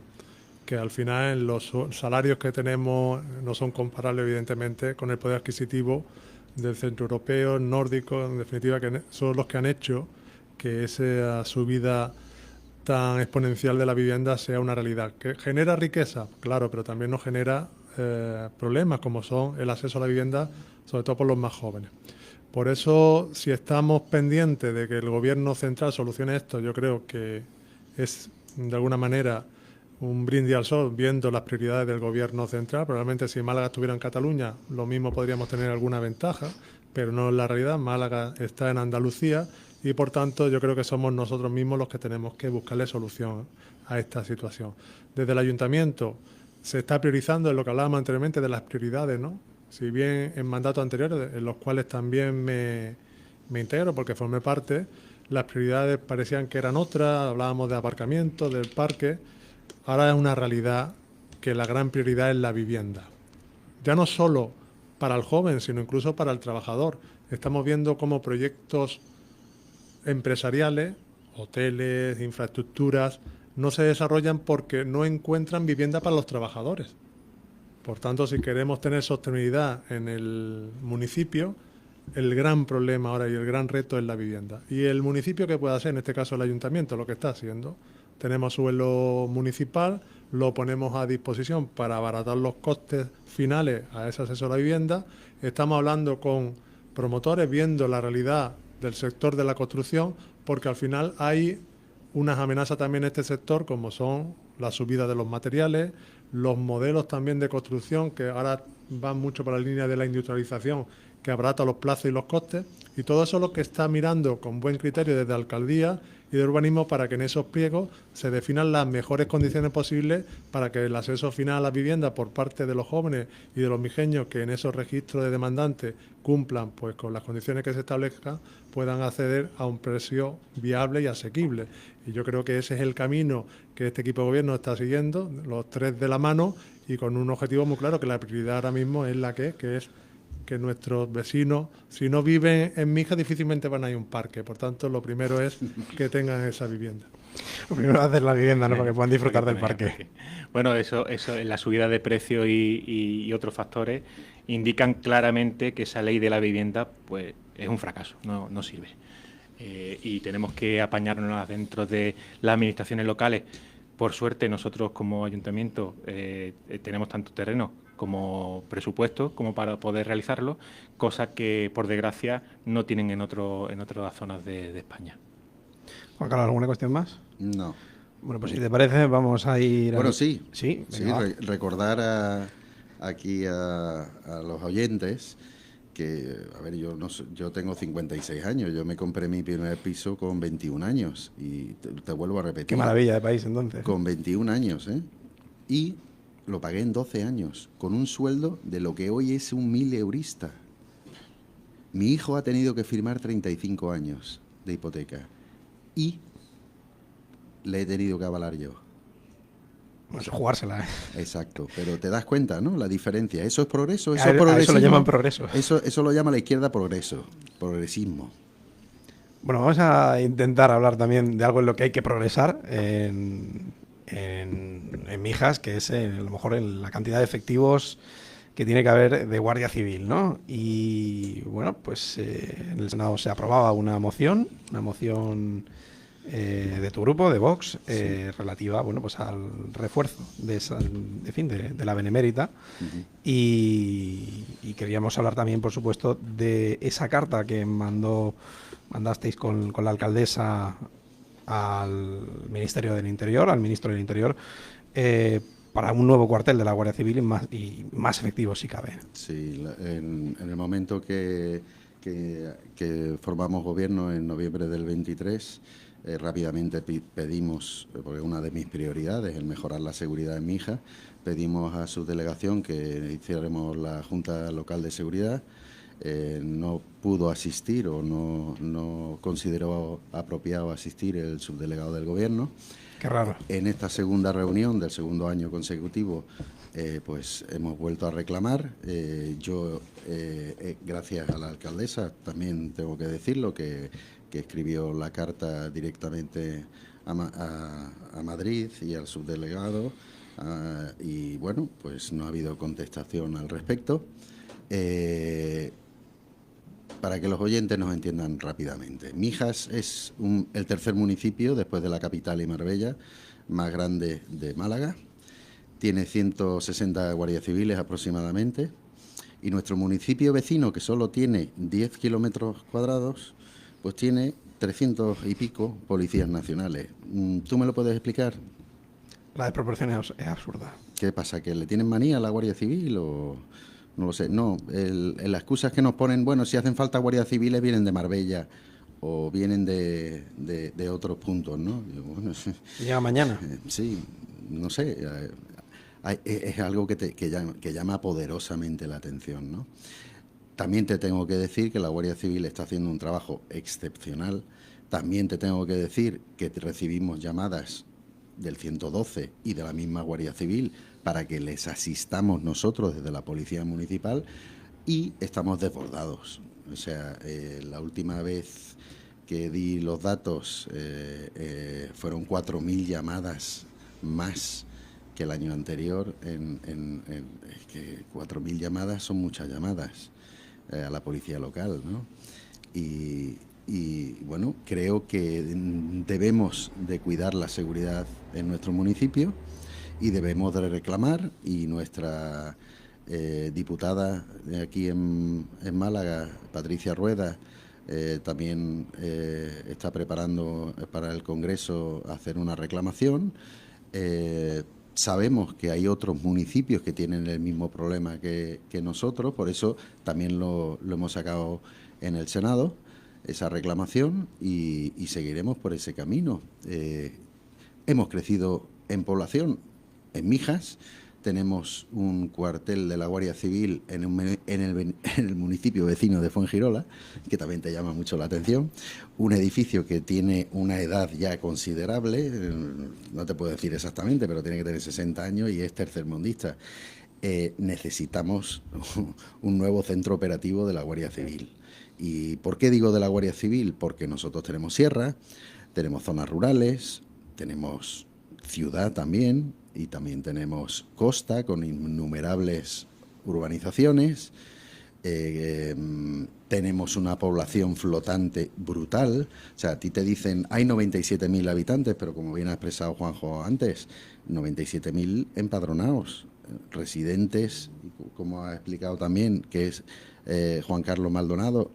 que al final los salarios que tenemos no son comparables evidentemente con el poder adquisitivo del centro europeo, nórdico, en definitiva, que son los que han hecho que esa subida tan exponencial de la vivienda sea una realidad. ¿Que genera riqueza? Claro, pero también nos genera problemas como son el acceso a la vivienda, sobre todo por los más jóvenes. Por eso, si estamos pendientes de que el Gobierno central solucione esto, yo creo que es de alguna manera un brindis al sol viendo las prioridades del Gobierno central. Probablemente si Málaga estuviera en Cataluña, lo mismo podríamos tener alguna ventaja, pero no es la realidad. Málaga está en Andalucía y, por tanto, yo creo que somos nosotros mismos los que tenemos que buscarle solución a esta situación. Desde el Ayuntamiento se está priorizando en lo que hablábamos anteriormente de las prioridades, ¿no? Si bien en mandatos anteriores, en los cuales también me integro porque formé parte, las prioridades parecían que eran otras, hablábamos de aparcamiento, del parque. Ahora es una realidad que la gran prioridad es la vivienda. Ya no solo para el joven, sino incluso para el trabajador. Estamos viendo cómo proyectos empresariales, hoteles, infraestructuras, no se desarrollan porque no encuentran vivienda para los trabajadores. Por tanto, si queremos tener sostenibilidad en el municipio, el gran problema ahora y el gran reto es la vivienda. Y el municipio, ¿qué puede hacer? En este caso el ayuntamiento, lo que está haciendo. Tenemos suelo municipal, lo ponemos a disposición para abaratar los costes finales a ese acceso a la vivienda. Estamos hablando con promotores, viendo la realidad del sector de la construcción, porque al final hay unas amenazas también en este sector, como son la subida de los materiales, los modelos también de construcción, que ahora van mucho por la línea de la industrialización que abarata los plazos y los costes, y todo eso es lo que está mirando con buen criterio desde Alcaldía y de Urbanismo para que en esos pliegos se definan las mejores condiciones posibles para que el acceso final a la vivienda por parte de los jóvenes y de los mijeños que en esos registros de demandantes cumplan pues con las condiciones que se establezcan, puedan acceder a un precio viable y asequible. Y yo creo que ese es el camino que este equipo de gobierno está siguiendo, los tres de la mano y con un objetivo muy claro, que la prioridad ahora mismo es la que es que nuestros vecinos, si no viven en Mijas, difícilmente van a ir a un parque. Por tanto, lo primero es que tengan esa vivienda. Lo primero es hacer la vivienda, ¿no? Para que puedan disfrutar del parque. Bueno, eso la subida de precios y otros factores indican claramente que esa ley de la vivienda pues es un fracaso, no sirve. Y tenemos que apañarnos dentro de las administraciones locales. Por suerte, nosotros como ayuntamiento tenemos tanto terreno como presupuesto como para poder realizarlo, cosa que, por desgracia, no tienen en otras zonas de España. Juan Carlos, ¿alguna cuestión más? No. Bueno, pues si te parece, vamos a ir... Bueno, sí. Sí, Recordar aquí a los oyentes que, a ver, yo tengo 56 años, yo me compré mi primer piso con 21 años y te vuelvo a repetir. Qué maravilla de país, entonces. Con 21 años, ¿eh? Y lo pagué en 12 años, con un sueldo de lo que hoy es un 1000eurista. Mi hijo ha tenido que firmar 35 años de hipoteca y le he tenido que avalar yo. Bueno, eso jugársela, ¿eh? Exacto, pero te das cuenta, ¿no? La diferencia. Eso es progreso, A eso lo llaman progreso. Eso lo llama la izquierda progreso, progresismo. Bueno, vamos a intentar hablar también de algo en lo que hay que progresar en Mijas, que es a lo mejor en la cantidad de efectivos que tiene que haber de Guardia Civil, ¿no? Y bueno, pues en el Senado se aprobaba una moción de tu grupo, de Vox, relativa, bueno, pues al refuerzo de la Benemérita. Uh-huh. Y queríamos hablar también, por supuesto, de esa carta que mandasteis con la alcaldesa al Ministerio del Interior, al ministro del Interior, para un nuevo cuartel de la Guardia Civil y más efectivo, si cabe. Sí, en el momento que formamos gobierno en noviembre del 23, rápidamente pedimos, porque una de mis prioridades es mejorar la seguridad en Mijas, pedimos a su delegación que hiciéramos la Junta Local de Seguridad. No pudo asistir o no consideró apropiado asistir el subdelegado del Gobierno. Qué raro. En esta segunda reunión del segundo año consecutivo, pues hemos vuelto a reclamar. Yo, gracias a la alcaldesa, también tengo que decirlo, que escribió la carta directamente a Madrid y al subdelegado, y bueno, pues no ha habido contestación al respecto. Para que los oyentes nos entiendan rápidamente, Mijas es el tercer municipio, después de la capital y Marbella, más grande de Málaga. Tiene 160 guardias civiles aproximadamente. Y nuestro municipio vecino, que solo tiene 10 kilómetros cuadrados, pues tiene 300 y pico policías nacionales. ¿Tú me lo puedes explicar? La desproporción es absurda. ¿Qué pasa? ¿Que le tienen manía a la Guardia Civil o...? No lo sé, no. Las excusas que nos ponen, bueno, si hacen falta guardias civiles vienen de Marbella o vienen de otros puntos, ¿no? Bueno, llega mañana. Sí, no sé. Es algo que llama poderosamente la atención, ¿no? También te tengo que decir que la Guardia Civil está haciendo un trabajo excepcional. También te tengo que decir que recibimos llamadas del 112 y de la misma Guardia Civil para que les asistamos nosotros desde la Policía Municipal y estamos desbordados. O sea, la última vez que di los datos fueron 4.000 llamadas más que el año anterior. Es que 4.000 llamadas son muchas llamadas a la policía local, ¿no? Y bueno, creo que debemos de cuidar la seguridad en nuestro municipio y debemos de reclamar, y nuestra diputada aquí en Málaga, Patricia Rueda, también está preparando para el Congreso hacer una reclamación. Sabemos que hay otros municipios que tienen el mismo problema que nosotros, por eso también lo hemos sacado en el Senado, esa reclamación, y seguiremos por ese camino. Hemos crecido en población, en Mijas. Tenemos un cuartel de la Guardia Civil en el municipio vecino de Fuengirola, que también te llama mucho la atención. Un edificio que tiene una edad ya considerable, no te puedo decir exactamente, pero tiene que tener 60 años y es tercermundista. Necesitamos un nuevo centro operativo de la Guardia Civil. ¿Y por qué digo de la Guardia Civil? Porque nosotros tenemos sierra, tenemos zonas rurales, tenemos ciudad también, y también tenemos costa con innumerables urbanizaciones. Tenemos una población flotante brutal. O sea, a ti te dicen, hay 97.000 habitantes, pero como bien ha expresado Juanjo antes, 97.000 empadronados, residentes, como ha explicado también, que es Juan Carlos Maldonado.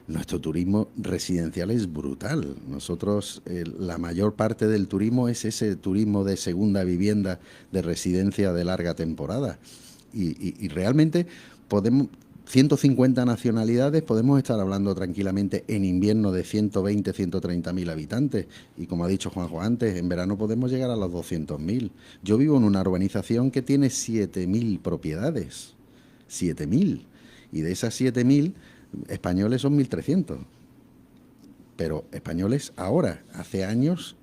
Nuestro turismo residencial es brutal. Nosotros, la mayor parte del turismo es ese turismo de segunda vivienda, de residencia de larga temporada. Y realmente podemos, 150 nacionalidades, podemos estar hablando tranquilamente en invierno de 120, 130.000 habitantes. Y como ha dicho Juanjo antes, en verano podemos llegar a los 200.000. Yo vivo en una urbanización que tiene 7.000 propiedades. 7.000. Y de esas 7.000, españoles son 1.300. Pero españoles ahora, hace años,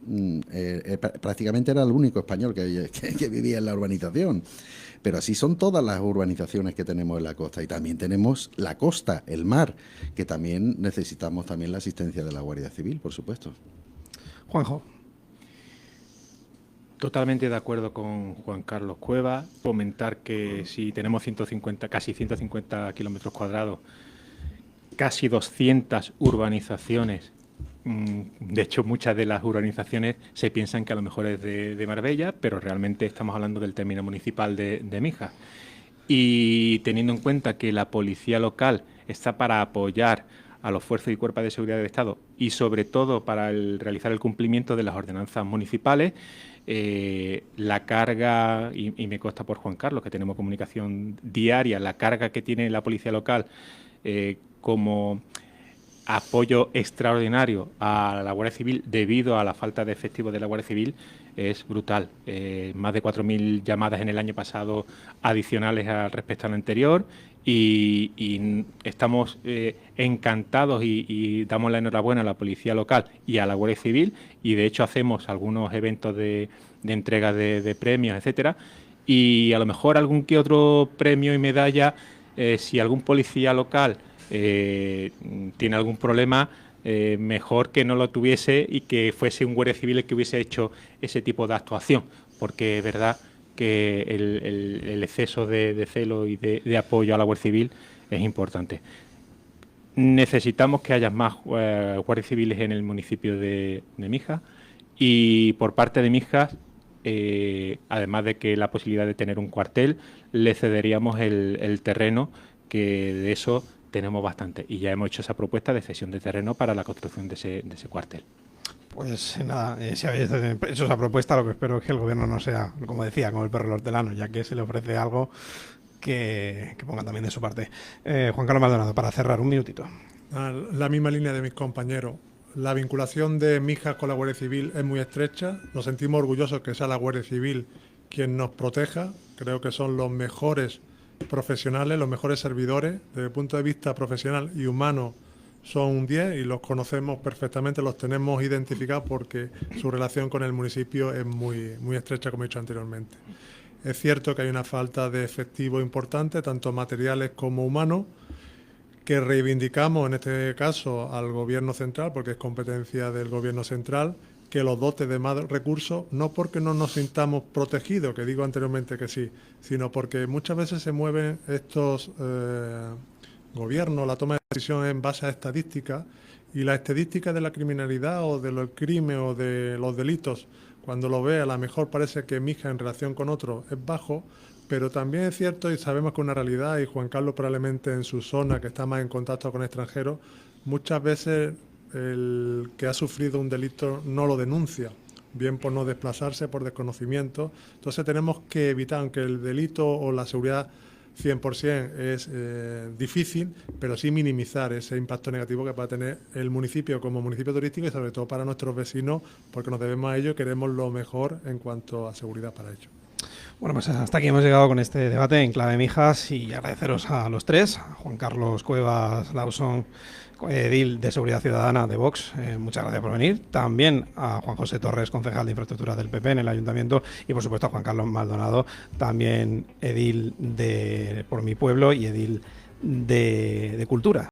prácticamente era el único español que vivía en la urbanización. Pero así son todas las urbanizaciones que tenemos en la costa. Y también tenemos la costa, el mar, que también necesitamos también la asistencia de la Guardia Civil, por supuesto. Juanjo. Totalmente de acuerdo con Juan Carlos Cueva. Comentar que si tenemos casi 150 kilómetros cuadrados, casi 200 urbanizaciones. De hecho, muchas de las urbanizaciones se piensan que a lo mejor es de Marbella, pero realmente estamos hablando del término municipal de Mijas. Y teniendo en cuenta que la policía local está para apoyar a los fuerzas y cuerpos de seguridad del Estado y sobre todo para realizar el cumplimiento de las ordenanzas municipales, la carga, y me consta por Juan Carlos que tenemos comunicación diaria, la carga que tiene la policía local como apoyo extraordinario a la Guardia Civil debido a la falta de efectivos de la Guardia Civil es brutal. Más de 4.000 llamadas en el año pasado adicionales respecto al anterior y estamos encantados y damos la enhorabuena a la policía local y a la Guardia Civil y de hecho hacemos algunos eventos de entrega de premios, etcétera, y a lo mejor algún que otro premio y medalla si algún policía local tiene algún problema, mejor que no lo tuviese y que fuese un guardia civil el que hubiese hecho ese tipo de actuación, porque es verdad que el exceso de celo y de apoyo a la Guardia Civil es importante. Necesitamos que haya más guardias civiles en el municipio de Mijas y por parte de Mijas, además de que la posibilidad de tener un cuartel, le cederíamos el terreno, que de eso tenemos bastante y ya hemos hecho esa propuesta de cesión de terreno para la construcción de ese cuartel. Pues nada, si habéis hecho esa propuesta, lo que espero es que el gobierno no sea, como decía, como el perro del hortelano, ya que se le ofrece algo que ponga también de su parte. Juan Carlos Maldonado, para cerrar, un minutito. La misma línea de mis compañeros. La vinculación de Mijas con la Guardia Civil es muy estrecha. Nos sentimos orgullosos que sea la Guardia Civil quien nos proteja. Creo que son los mejores profesionales, los mejores servidores. Desde el punto de vista profesional y humano son un 10 y los conocemos perfectamente, los tenemos identificados porque su relación con el municipio es muy, muy estrecha, como he dicho anteriormente. Es cierto que hay una falta de efectivo importante, tanto materiales como humanos, que reivindicamos en este caso al Gobierno central, porque es competencia del Gobierno central, que los dote de más recursos, no porque no nos sintamos protegidos, que digo anteriormente que sí, sino porque muchas veces se mueven estos gobiernos, la toma de decisión en base a estadísticas, y la estadística de la criminalidad o de los crímenes o de los delitos, cuando lo ve, a lo mejor parece que Mijas en relación con otros es bajo, pero también es cierto y sabemos que es una realidad, y Juan Carlos probablemente en su zona, que está más en contacto con extranjeros, muchas veces el que ha sufrido un delito no lo denuncia bien por no desplazarse, por desconocimiento. Entonces tenemos que evitar, aunque el delito o la seguridad 100% es difícil, pero sí minimizar ese impacto negativo que pueda tener el municipio como municipio turístico y sobre todo para nuestros vecinos, porque nos debemos a ello y queremos lo mejor en cuanto a seguridad para ello. Bueno, pues hasta aquí hemos llegado con este debate en Clave Mijas y agradeceros a los tres, a Juan Carlos Cuevas Lawson, edil de Seguridad Ciudadana de Vox, muchas gracias por venir. También a Juan José Torres, concejal de Infraestructura del PP en el Ayuntamiento, y por supuesto a Juan Carlos Maldonado, también edil de Por Mi Pueblo y edil de Cultura